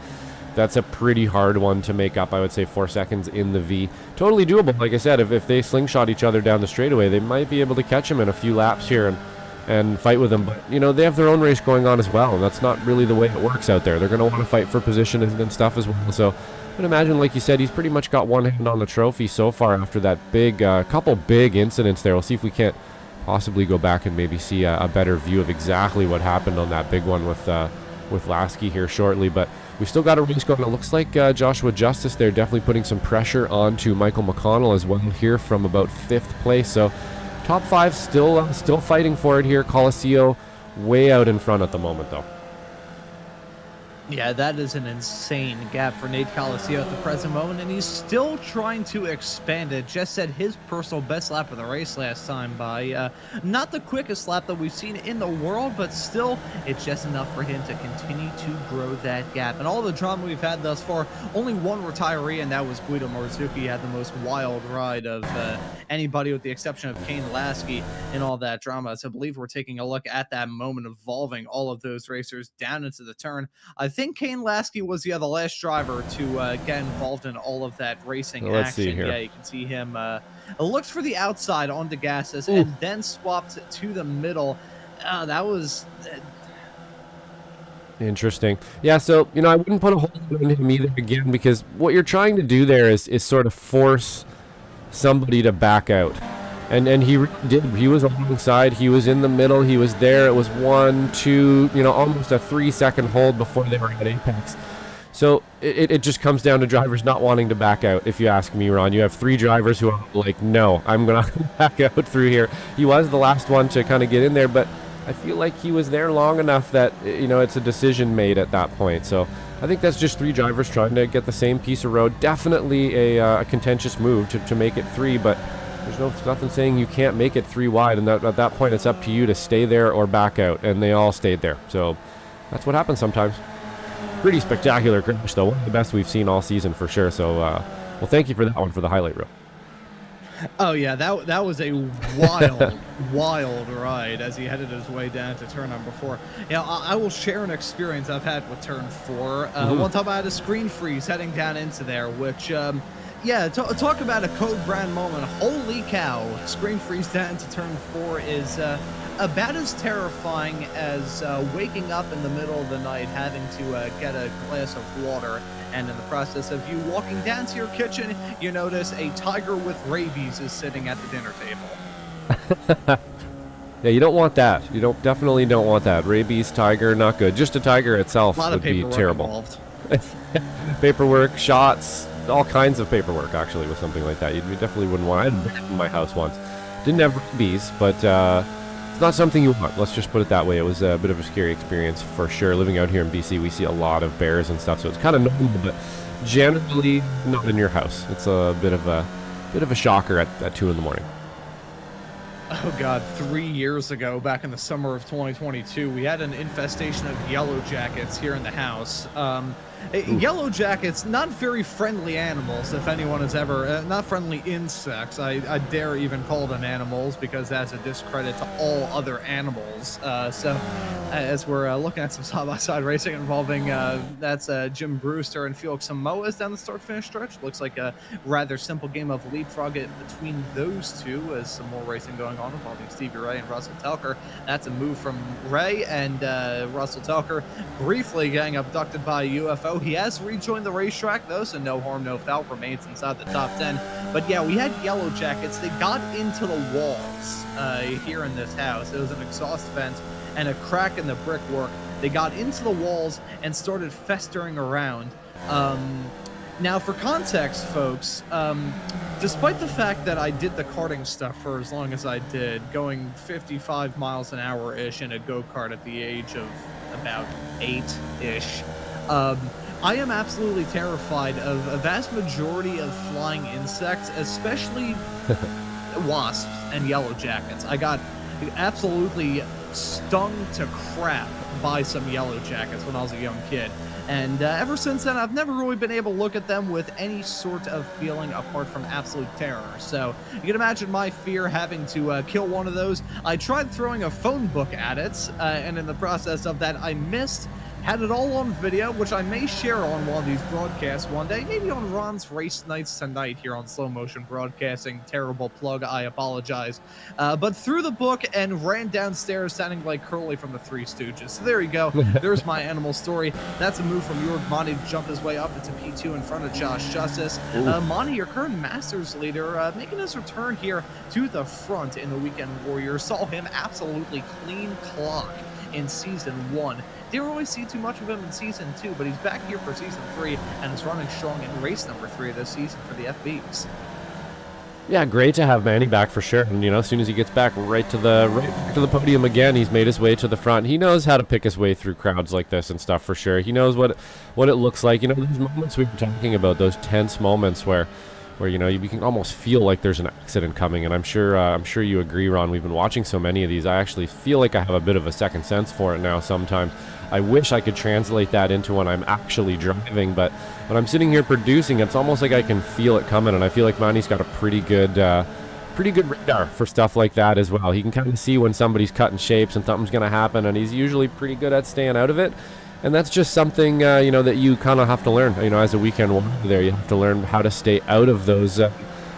that's a pretty hard one to make up. I would say 4 seconds in the V. Totally doable. Like I said, if they slingshot each other down the straightaway, they might be able to catch him in a few laps here and fight with him. But, you know, they have their own race going on as well, and that's not really the way it works out there. They're going to want to fight for position and stuff as well. So I would imagine, like you said, he's pretty much got one hand on the trophy so far after that big, couple big incidents there. We'll see if we can't possibly go back and maybe see a better view of exactly what happened on that big one with Lasky here shortly. But we still got a race going. It looks like Joshua Justice there definitely putting some pressure onto Michael McConnell as well here from about 5th place. So top 5 still fighting for it here. Coliseum way out in front at the moment, though. Yeah, that is an insane gap for Nate Coliseum at the present moment, and he's still trying to expand it. Just set his personal best lap of the race last time by not the quickest lap that we've seen in the world, but still, it's just enough for him to continue to grow that gap. And all the drama we've had thus far, only one retiree, and that was Guido Marzuki, had the most wild ride of anybody with the exception of Kane Lasky in all that drama. So I believe we're taking a look at that moment evolving all of those racers down into the turn. I think Kane Lasky was the last driver to get involved in all of that racing Let's action. see here. Yeah, you can see him looked for the outside on the gases and then swapped to the middle. That was interesting. Yeah, so, you know, I wouldn't put a hold on him either again, because what you're trying to do there is sort of force somebody to back out. And he really did. He was alongside. He was in the middle. He was there. It was 1, 2, you know, almost a 3-second hold before they were at apex. So it just comes down to drivers not wanting to back out, if you ask me, Ron. You have 3 drivers who are like, no, I'm going to back out through here. He was the last one to kind of get in there, but I feel like he was there long enough that, you know, it's a decision made at that point. So I think that's just 3 drivers trying to get the same piece of road. Definitely a contentious move to make it 3, but there's nothing saying you can't make it 3 wide, and at that point it's up to you to stay there or back out, and they all stayed there. So that's what happens sometimes. Pretty spectacular crash, though. One of the best we've seen all season for sure. So, well, thank you for that one for the highlight reel. Oh yeah, that was a wild, wild ride as he headed his way down to turn number 4. You know, I will share an experience I've had with turn 4. One time I had a screen freeze heading down into there, which, yeah, talk about a code brand moment. Holy cow, screen freeze down to turn 4 is about as terrifying as waking up in the middle of the night having to get a glass of water, and in the process of you walking down to your kitchen, you notice a tiger with rabies is sitting at the dinner table. Yeah, you don't want that. You definitely don't want that. Rabies, tiger, not good. Just a tiger itself would be terrible. Paperwork, shots, all kinds of paperwork, actually, with something like that. You definitely wouldn't want. I had a bear in my house once. Didn't have rabies, but it's not something you want. Let's just put it that way. It was a bit of a scary experience for sure. Living out here in BC, we see a lot of bears and stuff, so it's kind of normal, but generally not in your house. It's a bit of a shocker at 2 in the morning. Oh God, 3 years ago, back in the summer of 2022, we had an infestation of yellow jackets here in the house. Yellow jackets, not very friendly animals, if anyone has ever, not friendly insects. I dare even call them animals, because that's a discredit to all other animals. So as we're looking at some side-by-side racing involving, that's Jim Brewster and Felix Samoas down the start-finish stretch. Looks like a rather simple game of leapfrog between those two, as some more racing going on involving Stevie Ray and Russell Telker. That's a move from Ray, and Russell Telker briefly getting abducted by a UFO. He has rejoined the racetrack, though, so no harm, no foul, remains inside the top 10. But yeah, we had yellow jackets. They got into the walls here in this house. It was an exhaust vent and a crack in the brickwork. They got into the walls and started festering around. Now, for context, folks, despite the fact that I did the karting stuff for as long as I did, going 55 miles an hour-ish in a go-kart at the age of about 8-ish, I am absolutely terrified of a vast majority of flying insects, especially wasps and yellow jackets. I got absolutely stung to crap by some yellow jackets when I was a young kid. And ever since then, I've never really been able to look at them with any sort of feeling apart from absolute terror. So you can imagine my fear having to kill one of those. I tried throwing a phone book at it, and in the process of that, I missed. Had it all on video, which I may share on one of these broadcasts one day, maybe on Ron's Race Nights tonight here on Slow Motion Broadcasting. Terrible plug, I apologize. But threw the book and ran downstairs sounding like Curly from the Three Stooges. So there you go. There's my animal story. That's a move from Monty to jump his way up into P2 in front of Josh Justice. Monty, your current Masters leader, making his return here to the front in the Weekend Warriors. Saw him absolutely clean clock in Season 1. Didn't really see too much of him in Season 2, but he's back here for Season 3 and is running strong in race number 3 this season for the FBs. Yeah, great to have Manny back for sure. And as soon as he gets back right to the podium again, he's made his way to the front. He knows how to pick his way through crowds like this and stuff for sure. He knows what it looks like. Those moments we were talking about, those tense moments where you can almost feel like there's an accident coming, and I'm sure you agree, Ron. We've been watching so many of these. I actually feel like I have a bit of a second sense for it now sometimes. I wish I could translate that into when I'm actually driving, but when I'm sitting here producing, it's almost like I can feel it coming, and I feel like Manny's got a pretty good radar for stuff like that as well. He can kind of see when somebody's cutting shapes and something's going to happen, and he's usually pretty good at staying out of it. And that's just something, that you kind of have to learn. As a weekend warrior there, you have to learn how to stay out of those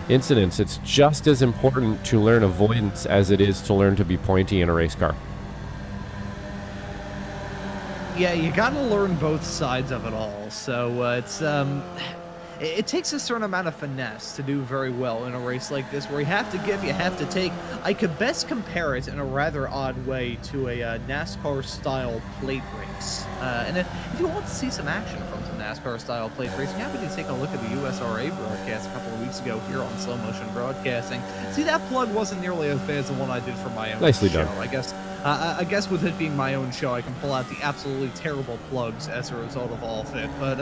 incidents. It's just as important to learn avoidance as it is to learn to be pointy in a race car. Yeah, you got to learn both sides of it all. So it takes a certain amount of finesse to do very well in a race like this, where you have to give, you have to take. I could best compare it in a rather odd way to a NASCAR-style plate race. And if you want to see some action from some NASCAR-style plate racing, happy to take a look at the USRA broadcast a couple of weeks ago here on Slow Motion Broadcasting. See, that plug wasn't nearly as bad as the one I did for my own Nicely show. done. I guess with it being my own show, I can pull out the absolutely terrible plugs as a result of all of it. But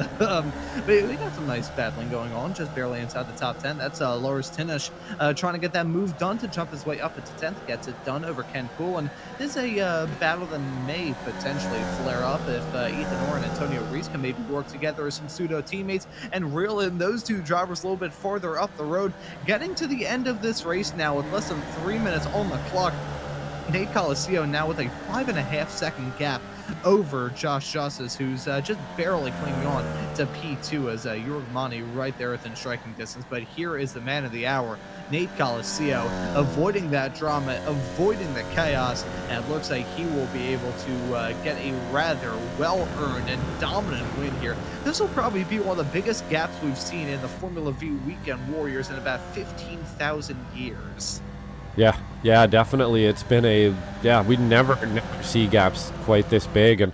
we got some nice battling going on, just barely inside the top 10. That's Lars Tinish trying to get that move done to jump his way up into 10th. Gets it done over Ken Poole. And this is a battle that may potentially flare up if Ethan Orr and Antonio Reese can maybe work together as some pseudo teammates and reel in those two drivers a little bit farther up the road. Getting to the end of this race now with less than 3 minutes on the clock. Nate Coliseo now with a 5.5-second gap over Josh Justice, who's just barely clinging on to P2 as Jorg Mani right there within striking distance. But here is the man of the hour, Nate Coliseo, avoiding that drama, avoiding the chaos, and it looks like he will be able to get a rather well-earned and dominant win here. This will probably be one of the biggest gaps we've seen in the Formula V Weekend Warriors in about 15,000 years. Yeah, definitely. It's been we never see gaps quite this big, and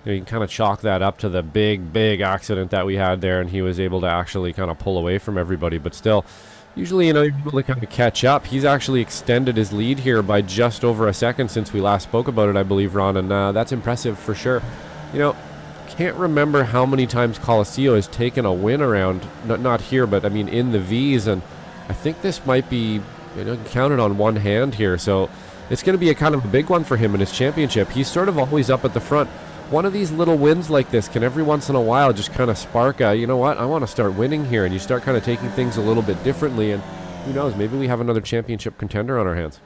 you can kind of chalk that up to the big accident that we had there, and he was able to actually kind of pull away from everybody. But still, usually, you're able to kind of catch up. He's actually extended his lead here by just over a second since we last spoke about it, I believe, Ron, and that's impressive for sure. Can't remember how many times Coliseo has taken a win around, not here, but I mean in the V's, and I think this might be, counted on one hand here, so it's going to be a kind of a big one for him in his championship. He's sort of always up at the front. One of these little wins like this can every once in a while just kind of spark you know what, I want to start winning here, and you start kind of taking things a little bit differently, and who knows, maybe we have another championship contender on our hands.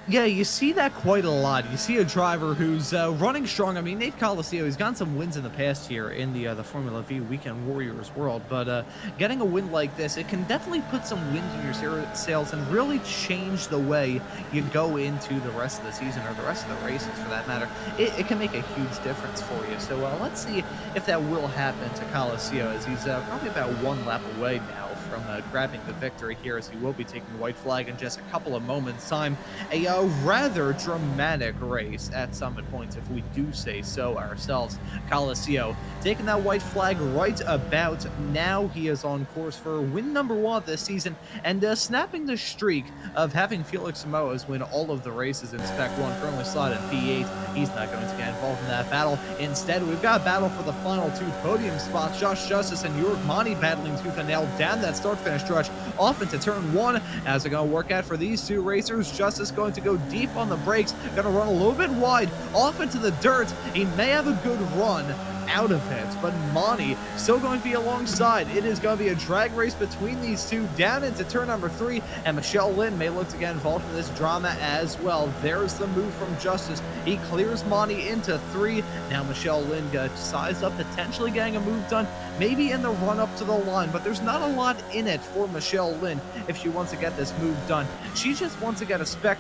Yeah, you see that quite a lot. You see a driver who's running strong. I mean, Nate Coliseo, he's gotten some wins in the past here in the Formula V Weekend Warriors world, but getting a win like this, it can definitely put some wind in your sails and really change the way you go into the rest of the season, or the rest of the races for that matter. It can make a huge difference for you. So let's see if that will happen to Coliseo, as he's probably about one lap away now from grabbing the victory here, as he will be taking the white flag in just a couple of moments' time. A rather dramatic race at Summit Points, if we do say so ourselves. Coliseo taking that white flag right about now. He is on course for win number 1 this season, and snapping the streak of having Felix Samoas win all of the races in Spec 1, currently slotted P8. He's not going to get involved in that battle. Instead, we've got a battle for the final 2 podium spots. Josh Justice and York Monty battling tooth and nail down that start-finish stretch off into turn 1. As they're going to work out for these 2 racers, Justice going to go deep on the brakes, going to run a little bit wide off into the dirt. He may have a good run out of it, but Monty still going to be alongside. It is going to be a drag race between these 2 down into turn number 3, and Michelle Lynn may look to get involved in this drama as well. There's the move from Justice. He clears Monty into 3. Now Michelle Lynn size up, potentially getting a move done, maybe in the run up to the line, but there's not a lot in it for Michelle Lynn if she wants to get this move done. She just wants to get a spec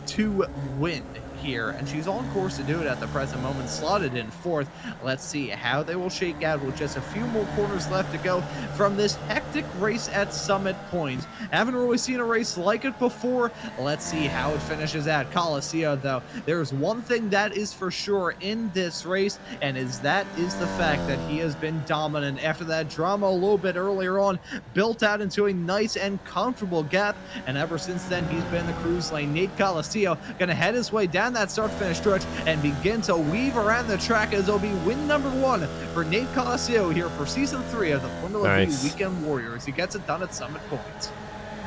to win here, and she's on course to do it at the present moment, slotted in 4th. Let's see how they will shake out with just a few more corners left to go from this hectic race at Summit Point. Haven't really seen a race like it before. Let's see how it finishes at Coliseum, though. There's one thing that is for sure in this race, and that is the fact that he has been dominant after that drama a little bit earlier on, built out into a nice and comfortable gap, and ever since then he's been in the cruise lane. Nate Coliseum gonna head his way down that start-finish stretch and begin to weave around the track, as it'll be win number 1 for Nate Coliseum here for Season 3 of the Formula V Weekend Warriors. He gets it done at Summit Point.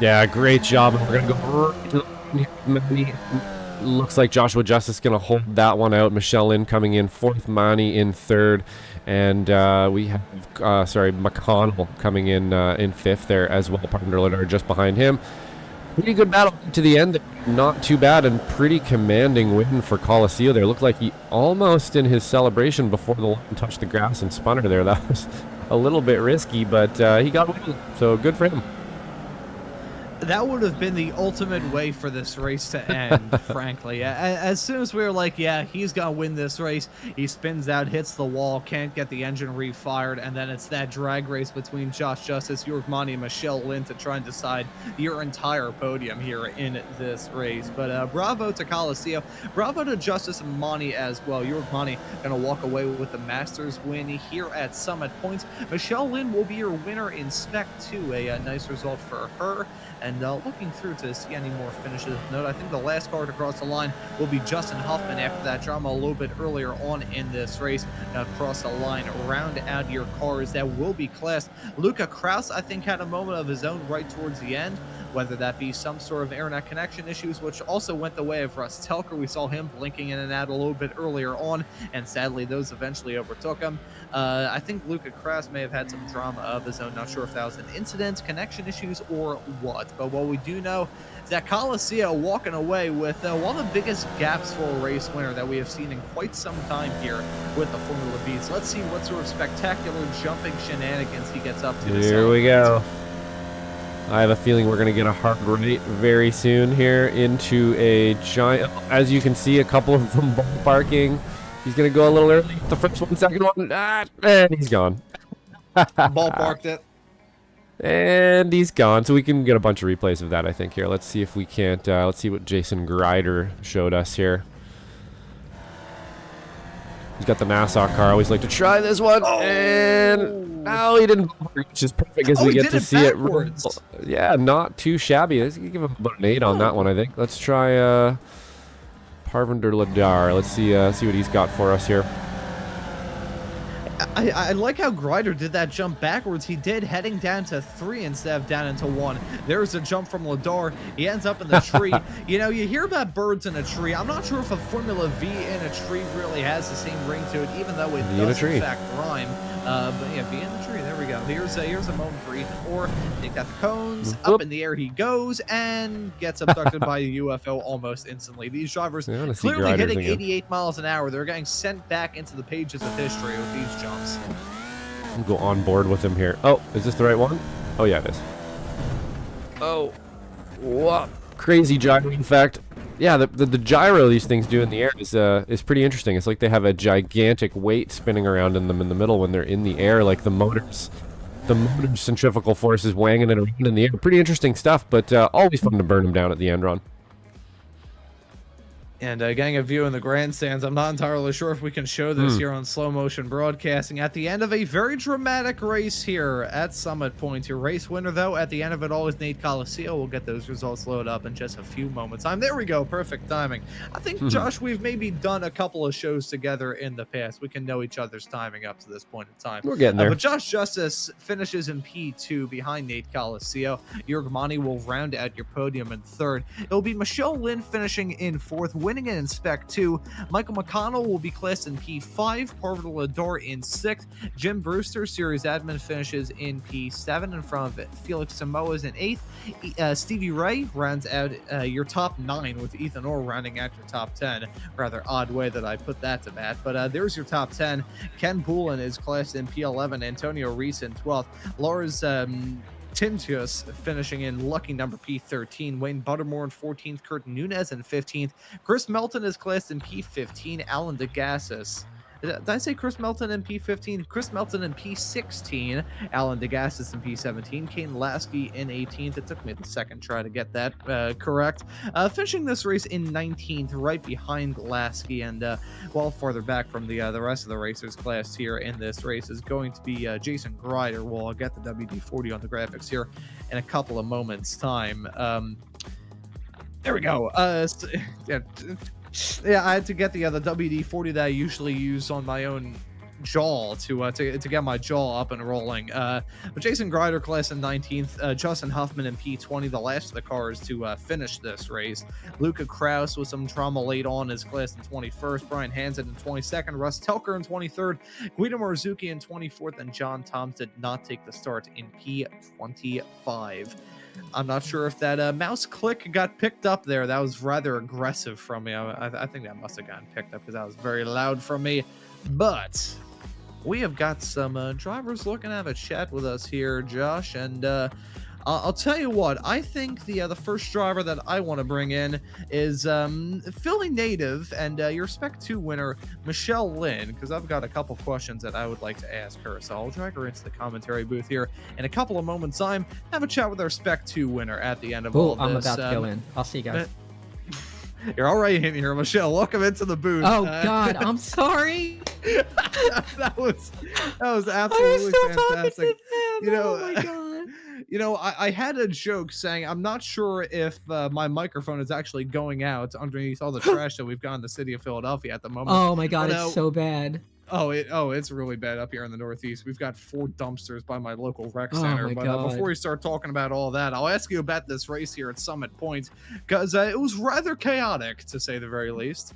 Yeah, great job. We're going to go right to the looks like Joshua Justice going to hold that one out. Michelle Lynn coming in 4th, Mani in 3rd, and we have, McConnell coming in 5th there as well. Partner just behind him. Pretty good battle to the end. Not too bad, and pretty commanding win for Coliseum there. Looked like he almost in his celebration before the line touched the grass and spun her there. That was a little bit risky, but he got win, so good for him. That would have been the ultimate way for this race to end, frankly. As soon as we were like, yeah, he's going to win this race, he spins out, hits the wall, can't get the engine refired, and then it's that drag race between Josh Justice, York Monty, and Michelle Lynn to try and decide your entire podium here in this race. But bravo to Coliseum. Bravo to Justice and Monty as well. York Monty going to walk away with the Masters win here at Summit Point. Michelle Lynn will be your winner in Spec 2. A nice result for her. And looking through to see any more finishes. Note, I think the last car to cross the line will be Justin Huffman after that drama a little bit earlier on in this race. Cross the line, round out your cars that will be classed. Luca Kraus, I think, had a moment of his own right towards the end, whether that be some sort of internet connection issues, which also went the way of Russ Telker. We saw him blinking in and out a little bit earlier on, and sadly those eventually overtook him. I think Luca Kraus may have had some drama of his own. Not sure if that was an incident, connection issues, or what. But what we do know is that Coliseum walking away with one of the biggest gaps for a race winner that we have seen in quite some time here with the Formula V. So let's see what sort of spectacular jumping shenanigans he gets up to. Here we go. I have a feeling we're going to get a hard right very soon here into a giant, as you can see, a couple of them ballparking. He's going to go a little early. The first one, second one, and he's gone. Ballparked it. And he's gone. So we can get a bunch of replays of that, I think, here. Let's see if we can't, let's see what Jason Grider showed us here. He's got the Nassau car. I always like to try this one. Oh. And no, he didn't, which is perfect as we get to see backwards. It. Yeah, not too shabby. Let's give him about an 8 on that one, I think. Let's try Parvinder Ladar. Let's see what he's got for us here. I like how Grider did that jump backwards. He did, heading down to 3 instead of down into 1. There's a jump from Ladar. He ends up in the tree. You know, you hear about birds in a tree. I'm not sure if a Formula V in a tree really has the same ring to it, even though it does in fact rhyme. But yeah, be in the tree. There we go. Here's a moment for Ethan Orr. Take out the cones. Up in the air he goes and gets abducted by a UFO almost instantly. These drivers clearly hitting 88 miles an hour. They're getting sent back into the pages of history with these jumps. I'll go on board with him here. Oh, is this the right one? Oh, yeah, it is. Oh, what crazy gyro, in fact. Yeah, the gyro these things do in the air is pretty interesting. It's like they have a gigantic weight spinning around in them in the middle when they're in the air, like the motor's centrifugal force is wanging it around in the air. Pretty interesting stuff, but always fun to burn them down at the end, Ron. And getting a view in the grandstands, I'm not entirely sure if we can show this here on slow motion broadcasting. At the end of a very dramatic race here at Summit Point. Your race winner, though, at the end of it all is Nate Coliseum. We'll get those results loaded up in just a few moments. There we go. Perfect timing. I think, Josh, we've maybe done a couple of shows together in the past. We can know each other's timing up to this point in time. We're getting there. But Josh Justice finishes in P2 behind Nate Coliseum. Yurgmani will round out your podium in third. It'll be Michelle Lynn finishing in fourth, winning it in Spec 2. Michael McConnell will be classed in P5. Parvati Lador in 6th. Jim Brewster, series admin, finishes in P7 in front of Felix Samoa's in 8th. Stevie Ray rounds out your top 9 with Ethan Orr rounding out your top 10. Rather odd way that I put that to Matt, but there's your top 10. Ken Poulin is classed in P11. Antonio Reese in 12th. Laura's Tintius finishing in lucky number P13. Wayne Buttermore in 14th. Kurt Nunez in 15th. Chris Melton is classed in P15. Alan DeGassis. Did I say Chris Melton in P15? Chris Melton in P16. Alan DeGassis in P17. Kane Lasky in 18th. It took me the second try to get that correct. Finishing this race in 19th, right behind Lasky, and well farther back from the rest of the racers class here in this race is going to be Jason Grider. We'll get the WD-40 on the graphics here in a couple of moments' time. There we go. Yeah, I had to get the WD-40 that I usually use on my own jaw to get my jaw up and rolling. But Jason Grider class in 19th, Justin Huffman in P20, the last of the cars to finish this race. Luca Kraus with some trauma late on is class in 21st, Brian Hansen in 22nd, Russ Telker in 23rd, Guido Marzuki in 24th, and John Toms did not take the start in P25. I'm not sure if that mouse click got picked up there. That was rather aggressive from me. I think that must have gotten picked up because that was very loud from me. But we have got some drivers looking to have a chat with us here, Josh. And I'll tell you what, I think the first driver that I want to bring in is Philly native and your Spec 2 winner, Michelle Lynn, because I've got a couple questions that I would like to ask her. So I'll drag her into the commentary booth here in a couple of moments' time, have a chat with our Spec 2 winner at the end of all of this. I'm about to go in. I'll see you guys. You're all right in here, Michelle. Welcome into the booth. Oh God, I'm sorry. that was absolutely fantastic. Oh my God. You know, I had a joke saying I'm not sure if my microphone is actually going out underneath all the trash that we've got in the city of Philadelphia at the moment. Oh my God, it's so bad. It's really bad up here in the Northeast. We've got 4 dumpsters by my local rec center. But before we start talking about all that, I'll ask you about this race here at Summit Point because it was rather chaotic, to say the very least.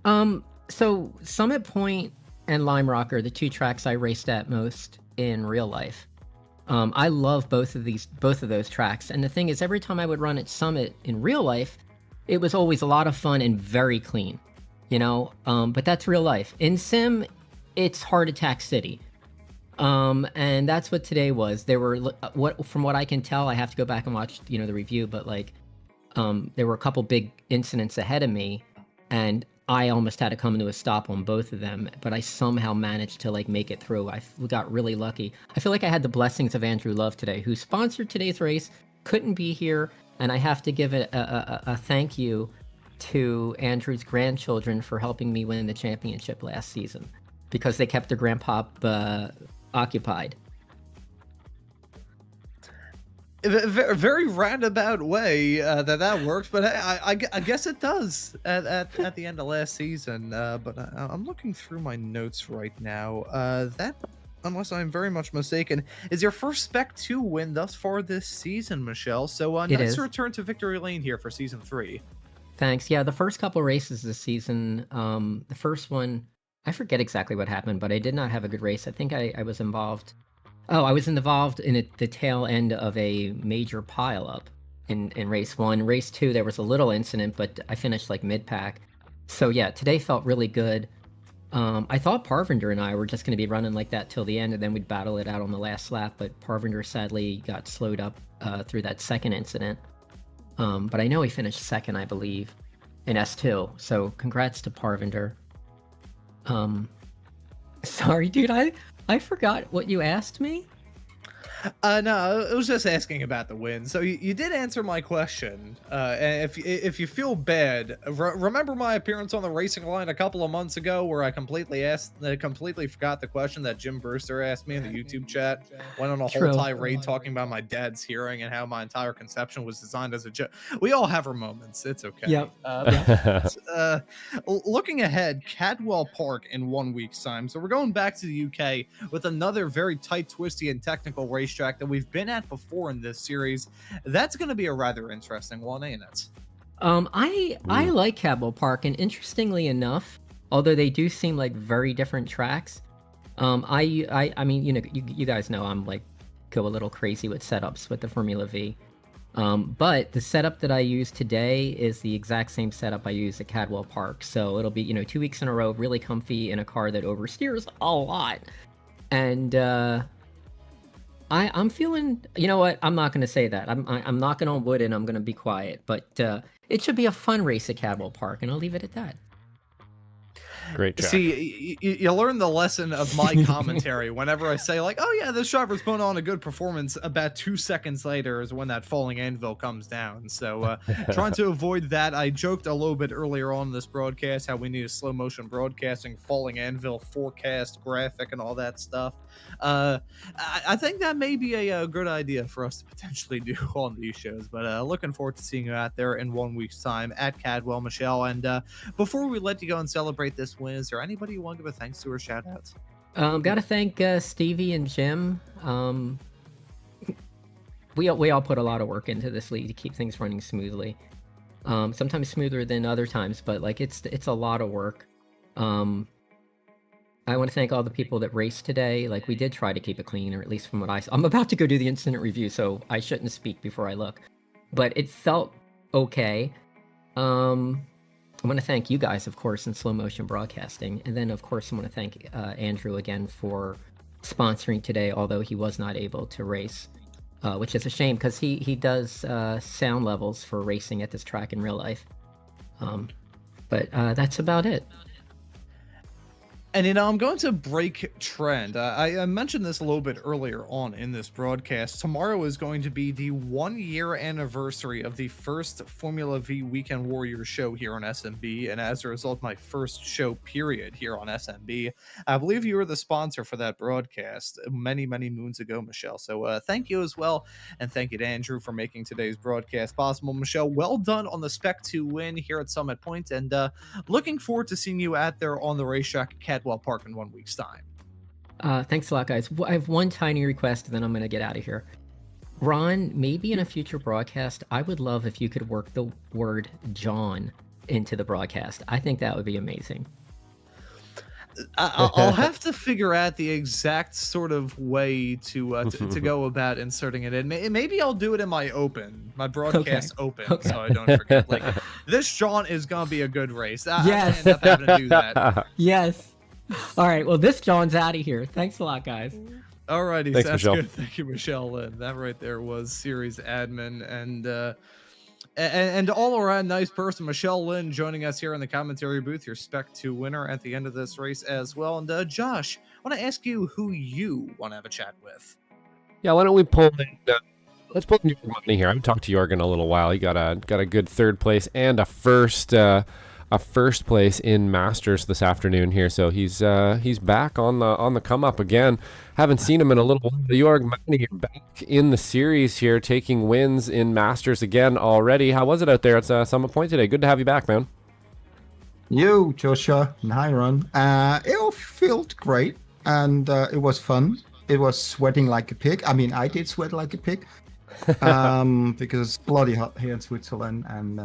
So Summit Point and Lime Rock are the 2 tracks I raced at most in real life. I love both of those tracks. And the thing is, every time I would run at Summit in real life, it was always a lot of fun and very clean, you know? But that's real life. In Sim, it's Heart Attack City. And that's what today was. There were, from what I can tell, I have to go back and watch, the review, but there were a couple big incidents ahead of me, and I almost had to come to a stop on both of them, but I somehow managed to make it through. I got really lucky. I feel like I had the blessings of Andrew Love today, who sponsored today's race, couldn't be here, and I have to give a thank you to Andrew's grandchildren for helping me win the championship last season, because they kept their grandpa occupied. A very roundabout way that works, but I guess it does at the end of last season. But I'm looking through my notes right now. That, unless I'm very much mistaken, is your first Spec 2 win thus far this season, Michelle. So nice return to victory lane here for season 3. Thanks. Yeah, the first couple races this season, the first one, I forget exactly what happened, but I did not have a good race. I think I was involved. Oh, I was involved in the tail end of a major pileup in race 1. Race 2, there was a little incident, but I finished mid-pack. So yeah, today felt really good. I thought Parvinder and I were just going to be running like that till the end, and then we'd battle it out on the last lap, but Parvinder sadly got slowed up through that second incident. But I know he finished second, I believe, in S2, so congrats to Parvinder. Sorry, dude, I forgot what you asked me. No, I was just asking about the win. So you did answer my question. And if you feel bad, remember my appearance on the racing line a couple of months ago, where I completely forgot the question that Jim Brewster asked me in the YouTube chat. Went on a whole tirade talking about my dad's hearing and how my entire conception was designed as a joke. We all have our moments. It's okay. Yep. Looking ahead, Cadwell Park in 1 week's time. So we're going back to the UK with another very tight, twisty, and technical racetrack that we've been at before in this series. That's going to be a rather interesting one, ain't it? I like Cadwell Park, and interestingly enough, although they do seem like very different tracks, I mean, you guys know I'm like go a little crazy with setups with the Formula V. But the setup that I use today is the exact same setup I use at Cadwell Park. So it'll be, 2 weeks in a row, really comfy in a car that oversteers a lot. And I'm feeling, you know what? I'm not going to say that. I'm knocking on wood and I'm going to be quiet. But it should be a fun race at Cadwell Park, and I'll leave it at that. Great track. See, you learn the lesson of my commentary whenever I say, like, oh yeah, this driver's putting on a good performance. About 2 seconds later is when that falling anvil comes down. So trying to avoid that. I joked a little bit earlier on in this broadcast how we need a slow motion broadcasting, falling anvil forecast graphic and all that stuff. I think that may be a good idea for us to potentially do on these shows. But looking forward to seeing you out there in 1 week's time at Cadwell, Michelle. And before we let you go and celebrate this win, is there anybody you want to give a thanks to or shout outs? Gotta thank Stevie and Jim. We all put a lot of work into this league to keep things running smoothly. Sometimes smoother than other times, but like it's a lot of work. I want to thank all the people that raced today. Like, we did try to keep it clean, or at least from what I'm about to go do the incident review, so I shouldn't speak before I look. But it felt okay. I want to thank you guys, of course, in Slow Motion Broadcasting. And then, of course, I want to thank Andrew again for sponsoring today, although he was not able to race, which is a shame because he does sound levels for racing at this track in real life. But that's about it. And, I'm going to break trend. I mentioned this a little bit earlier on in this broadcast. Tomorrow is going to be the 1-year anniversary of the first Formula V Weekend Warriors show here on SMB. And as a result, my first show period here on SMB. I believe you were the sponsor for that broadcast many, many moons ago, Michelle. So thank you as well. And thank you to Andrew for making today's broadcast possible. Michelle, well done on the Spec 2 win here at Summit Point. And looking forward to seeing you out there on the racetrack at Cadwell Park in 1 week's time. Thanks a lot, guys. I have one tiny request, and then I'm going to get out of here. Ron, maybe in a future broadcast, I would love if you could work the word John into the broadcast. I think that would be amazing. I'll have to figure out the exact sort of way to go about inserting it in. Maybe I'll do it in my broadcast open, so I don't forget. Like, this John is gonna be a good race. Yes. I end up having to do that. Yes. All right. Well, this John's out of here. Thanks a lot, guys. Alrighty, thanks, sounds Michelle. good. Thank you, Michelle. And that right there was series admin and all around nice person, Michelle Lynn, joining us here in the commentary booth, your Spec 2 winner at the end of this race as well. And Josh, I want to ask you who you want to have a chat with. Yeah, why don't we pull in? Let's pull in Jorgen Money here. I haven't talked to Jorgen in a little while. He got a good third place and a first place in Masters this afternoon here. So he's back on the come up again. Haven't seen him in a little while. Jorgen Money back in the series here, taking wins in Masters again already. How was it out there at Summit Point today? Good to have you back, man. Yo, Joshua, and hi, Ron. It all felt great, and it was fun. It was sweating like a pig. I mean, I did sweat like a pig. Because it's bloody hot here in Switzerland, and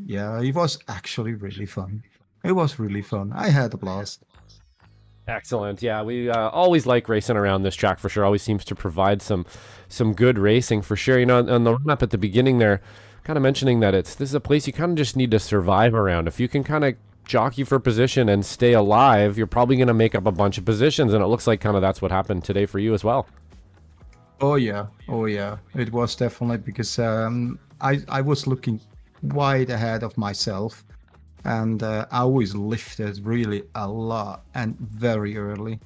yeah, it was actually really fun. It was really fun. I had a blast. Excellent. Yeah, we always like racing around this track for sure. Always seems to provide some good racing for sure. On the run up at the beginning there, kind of mentioning that this is a place you kind of just need to survive around. If you can kind of jockey for position and stay alive, you're probably going to make up a bunch of positions, and it looks like kind of that's what happened today for you as well. Oh yeah. It was definitely because I was looking wide ahead of myself, and I always lifted really a lot and very early.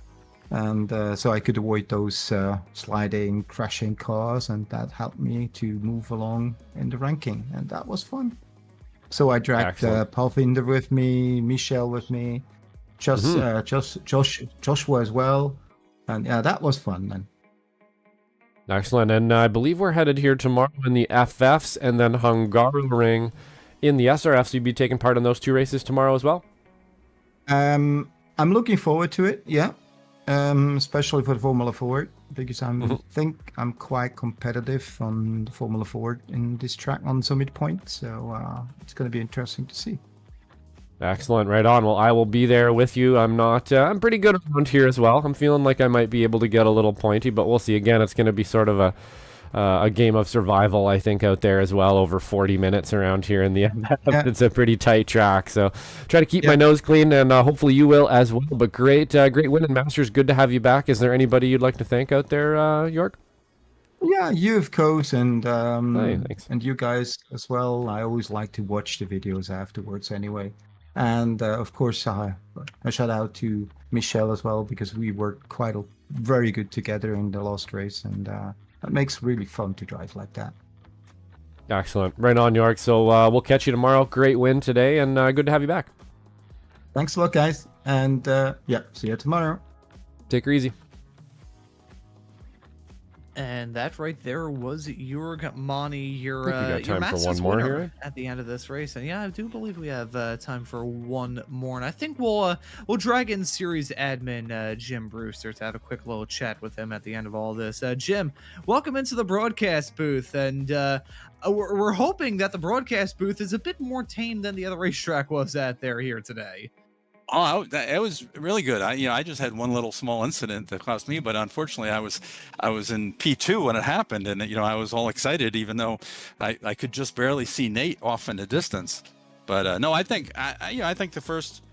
and so I could avoid those sliding, crashing cars, and that helped me to move along in the ranking, and that was fun. So I dragged Palvinder with me, Michelle with me, Joshua as well, and yeah, that was fun, man. Excellent, and I believe we're headed here tomorrow in the FFs and then Hungaroring in the SRFs. You'd be taking part in those 2 races tomorrow as well? I'm looking forward to it, yeah. Especially for the Formula 4, because I think I'm quite competitive on the Formula 4 in this track on Summit Point, so it's going to be interesting to see. Excellent, right on. Well, I will be there with you. I'm pretty good around here as well. I'm feeling like I might be able to get a little pointy, but we'll see. Again, it's going to be sort of a game of survival, I think, out there as well, over 40 minutes around here in the FF. Yeah. It's a pretty tight track, so try to keep my nose clean, and hopefully you will as well. But great win in Masters. Good to have you back. Is there anybody you'd like to thank out there, York? Yeah, you of course, and hey, and you guys as well. I always like to watch the videos afterwards anyway. And of course, a shout out to Michelle as well, because we worked very good together in the last race, and it makes really fun to drive like that. Excellent. Right on, York. So we'll catch you tomorrow. Great win today, and good to have you back. Thanks a lot, guys. And yeah, see you tomorrow. Take her easy. And that right there was Jurg Mani, your time for one more here at the end of this race. And yeah, I do believe we have time for one more. And I think we'll drag in series admin Jim Brewster to have a quick little chat with him at the end of all this. Jim, welcome into the broadcast booth. And we're hoping that the broadcast booth is a bit more tame than the other racetrack was at there here today. Oh, it was really good. I just had one little small incident that cost me, but unfortunately, I was in P2 when it happened, and I was all excited, even though I could just barely see Nate off in the distance. But no, I think the first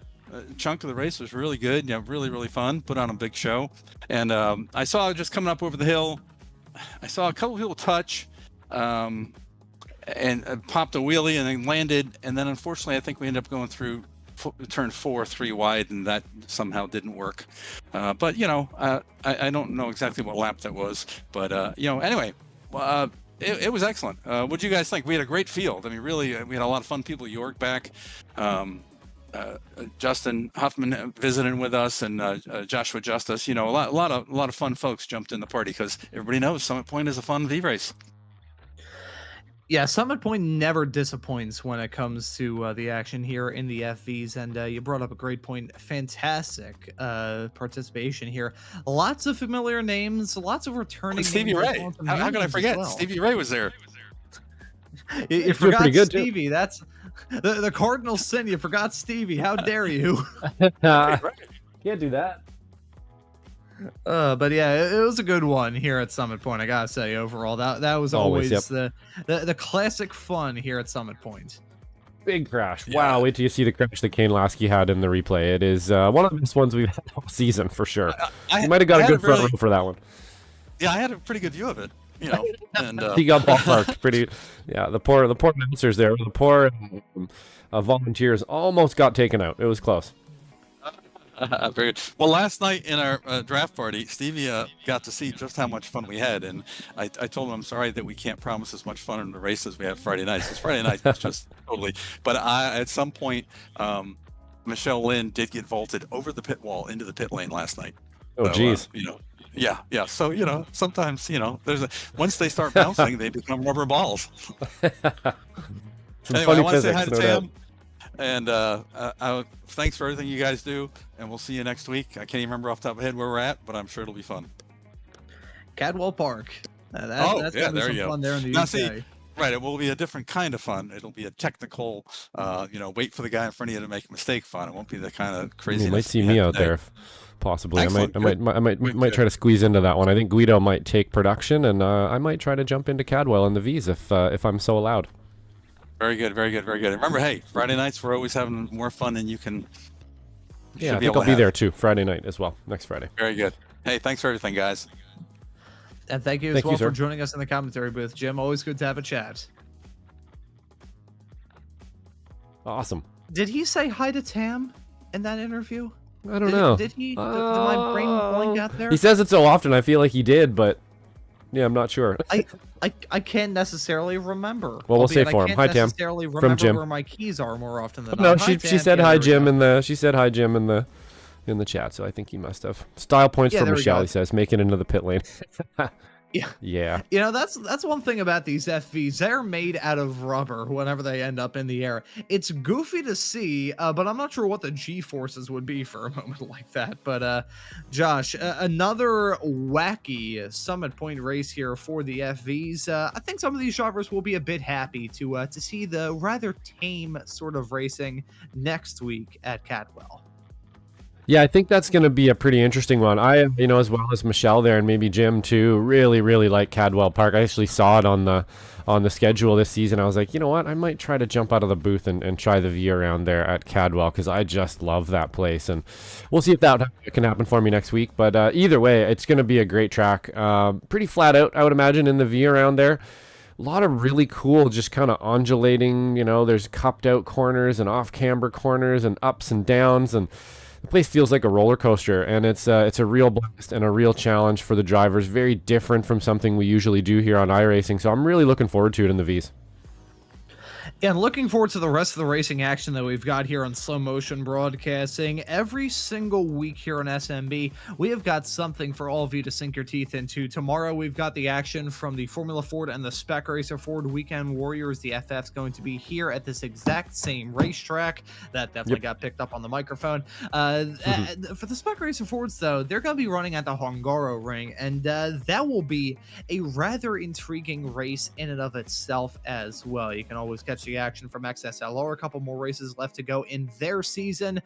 chunk of the race was really good. Really fun. Put on a big show, and I saw just coming up over the hill, I saw a couple people touch, and popped a wheelie and then landed, and then unfortunately, I think we ended up going through turn 4 3 wide, and that somehow didn't work, but I don't know exactly what lap that was, but anyway, it was excellent. What do you guys think? We had a great field. I mean, really, we had a lot of fun people. York back, Justin Huffman visiting with us, and Joshua Justice. A lot of fun folks jumped in the party, because everybody knows Summit Point is a fun V race. Yeah, Summit Point never disappoints when it comes to the action here in the FVs, and you brought up a great point. Fantastic participation here. Lots of familiar names, lots of returning names. Stevie Ray. How can I forget? Well. Stevie Ray was there. You forgot Stevie. Too. That's the cardinal sin. You forgot Stevie. How dare you? Can't do that. But yeah, it was a good one here at Summit Point. I gotta say, overall, that was always the classic fun here at Summit Point. Big crash! Yeah. Wow, wait till you see the crash that Kane Lasky had in the replay. It is one of the best ones we've had all season for sure. You might have got a good front row for that one. Yeah, I had a pretty good view of it. And he got ballparked pretty. Yeah, the poor announcers there, the poor volunteers almost got taken out. It was close. Very good. Well, last night in our draft party, Stevie got to see just how much fun we had, and I told him I'm sorry that we can't promise as much fun in the race as we have Friday nights, because Friday night is just totally. But at some point, Michelle Lynn did get vaulted over the pit wall into the pit lane last night. Oh, geez. Yeah. So sometimes once they start bouncing, they become rubber balls. Anyway, I want to say hi to Tam. And thanks for everything you guys do, and we'll see you next week. I can't even remember off the top of my head where we're at, but I'm sure it'll be fun. Cadwell Park. That's there you go. Fun there in the now, UK. See, right, it will be a different kind of fun. It'll be a technical, wait for the guy in front of you to make a mistake fun. It won't be the kind of crazy. You might see me out there, possibly. Excellent. I might try to squeeze into that one. I think Guido might take production, and I might try to jump into Cadwell in the V's if I'm so allowed. Very good. Remember, hey, Friday nights we're always having more fun than you can. Yeah, I think I'll be there too Friday night as well, next Friday. Very good. Hey, thanks for everything, guys. And thank you as well for joining us in the commentary booth, Jim. Always good to have a chat. Awesome. Did he say hi to Tam in that interview? I don't know. Did he? Did my brain blank out there? He says it so often. I feel like he did, but yeah, I'm not sure. I can't necessarily remember. Well, we'll say for him. Hi, Tam. From Jim. Where my keys are more often than No, not. she said hi, Jim, in the chat. So I think he must have. Style points for Michelle. He says, make it into the pit lane. Yeah. Yeah. You know, that's one thing about these FVs. They're made out of rubber whenever they end up in the air. It's goofy to see, but I'm not sure what the G-forces would be for a moment like that. But Josh, another wacky Summit Point race here for the FVs. I think some of these drivers will be a bit happy to see the rather tame sort of racing next week at Cadwell. Yeah, I think that's going to be a pretty interesting one. I, as well as Michelle there and maybe Jim too, really, really like Cadwell Park. I actually saw it on the schedule this season. I was like, you know what? I might try to jump out of the booth and try the V around there at Cadwell because I just love that place. And we'll see if that can happen for me next week. But either way, it's going to be a great track. Pretty flat out, I would imagine, in the V around there. A lot of really cool, just kind of undulating, there's cupped out corners and off camber corners and ups and downs, and the place feels like a roller coaster, and it's a real blast and a real challenge for the drivers. Very different from something we usually do here on iRacing, so I'm really looking forward to it in the Vs. And looking forward to the rest of the racing action that we've got here on Slow Motion Broadcasting. Every single week here on SMB, we have got something for all of you to sink your teeth into. Tomorrow, we've got the action from the Formula Ford and the Spec Racer Ford Weekend Warriors. The FF's going to be here at this exact same racetrack. That definitely got picked up on the microphone. For the Spec Racer Fords, though, they're going to be running at the Hongaro Ring, and that will be a rather intriguing race in and of itself as well. You can always catch the action from XSLR. A couple more races left to go in their season.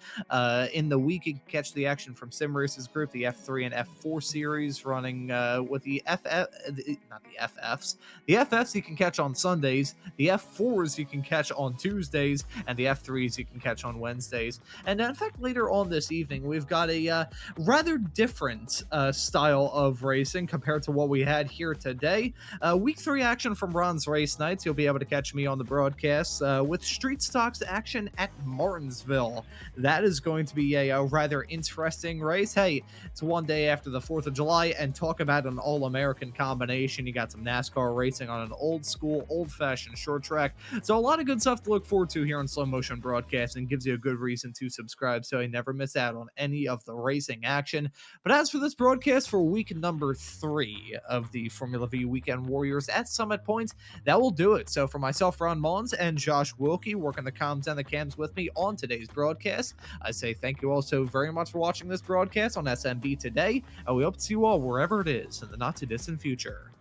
In the week, you can catch the action from Sim Races Group, the F3 and F4 series running with the not the FFs. The FFs you can catch on Sundays, the F4s you can catch on Tuesdays, and the F3s you can catch on Wednesdays. And in fact, later on this evening, we've got a rather different style of racing compared to what we had here today. Week 3 action from Ron's Race Nights. You'll be able to catch me on the broadcast with Street Stocks action at Martinsville. That is going to be a rather interesting race. Hey, it's one day after the 4th of July, and talk about an all-American combination. You got some NASCAR racing on an old school, old-fashioned short track. So a lot of good stuff to look forward to here on Slow Motion Broadcasting. Gives you a good reason to subscribe so you never miss out on any of the racing action. But as for this broadcast for week number 3 of the Formula V Weekend Warriors at Summit Point, that will do it. So for myself, Ron Maunz, and Josh Wilkie working the comms and the cams with me on today's broadcast, I say thank you all so very much for watching this broadcast on SMB today, and we hope to see you all wherever it is in the not too distant future.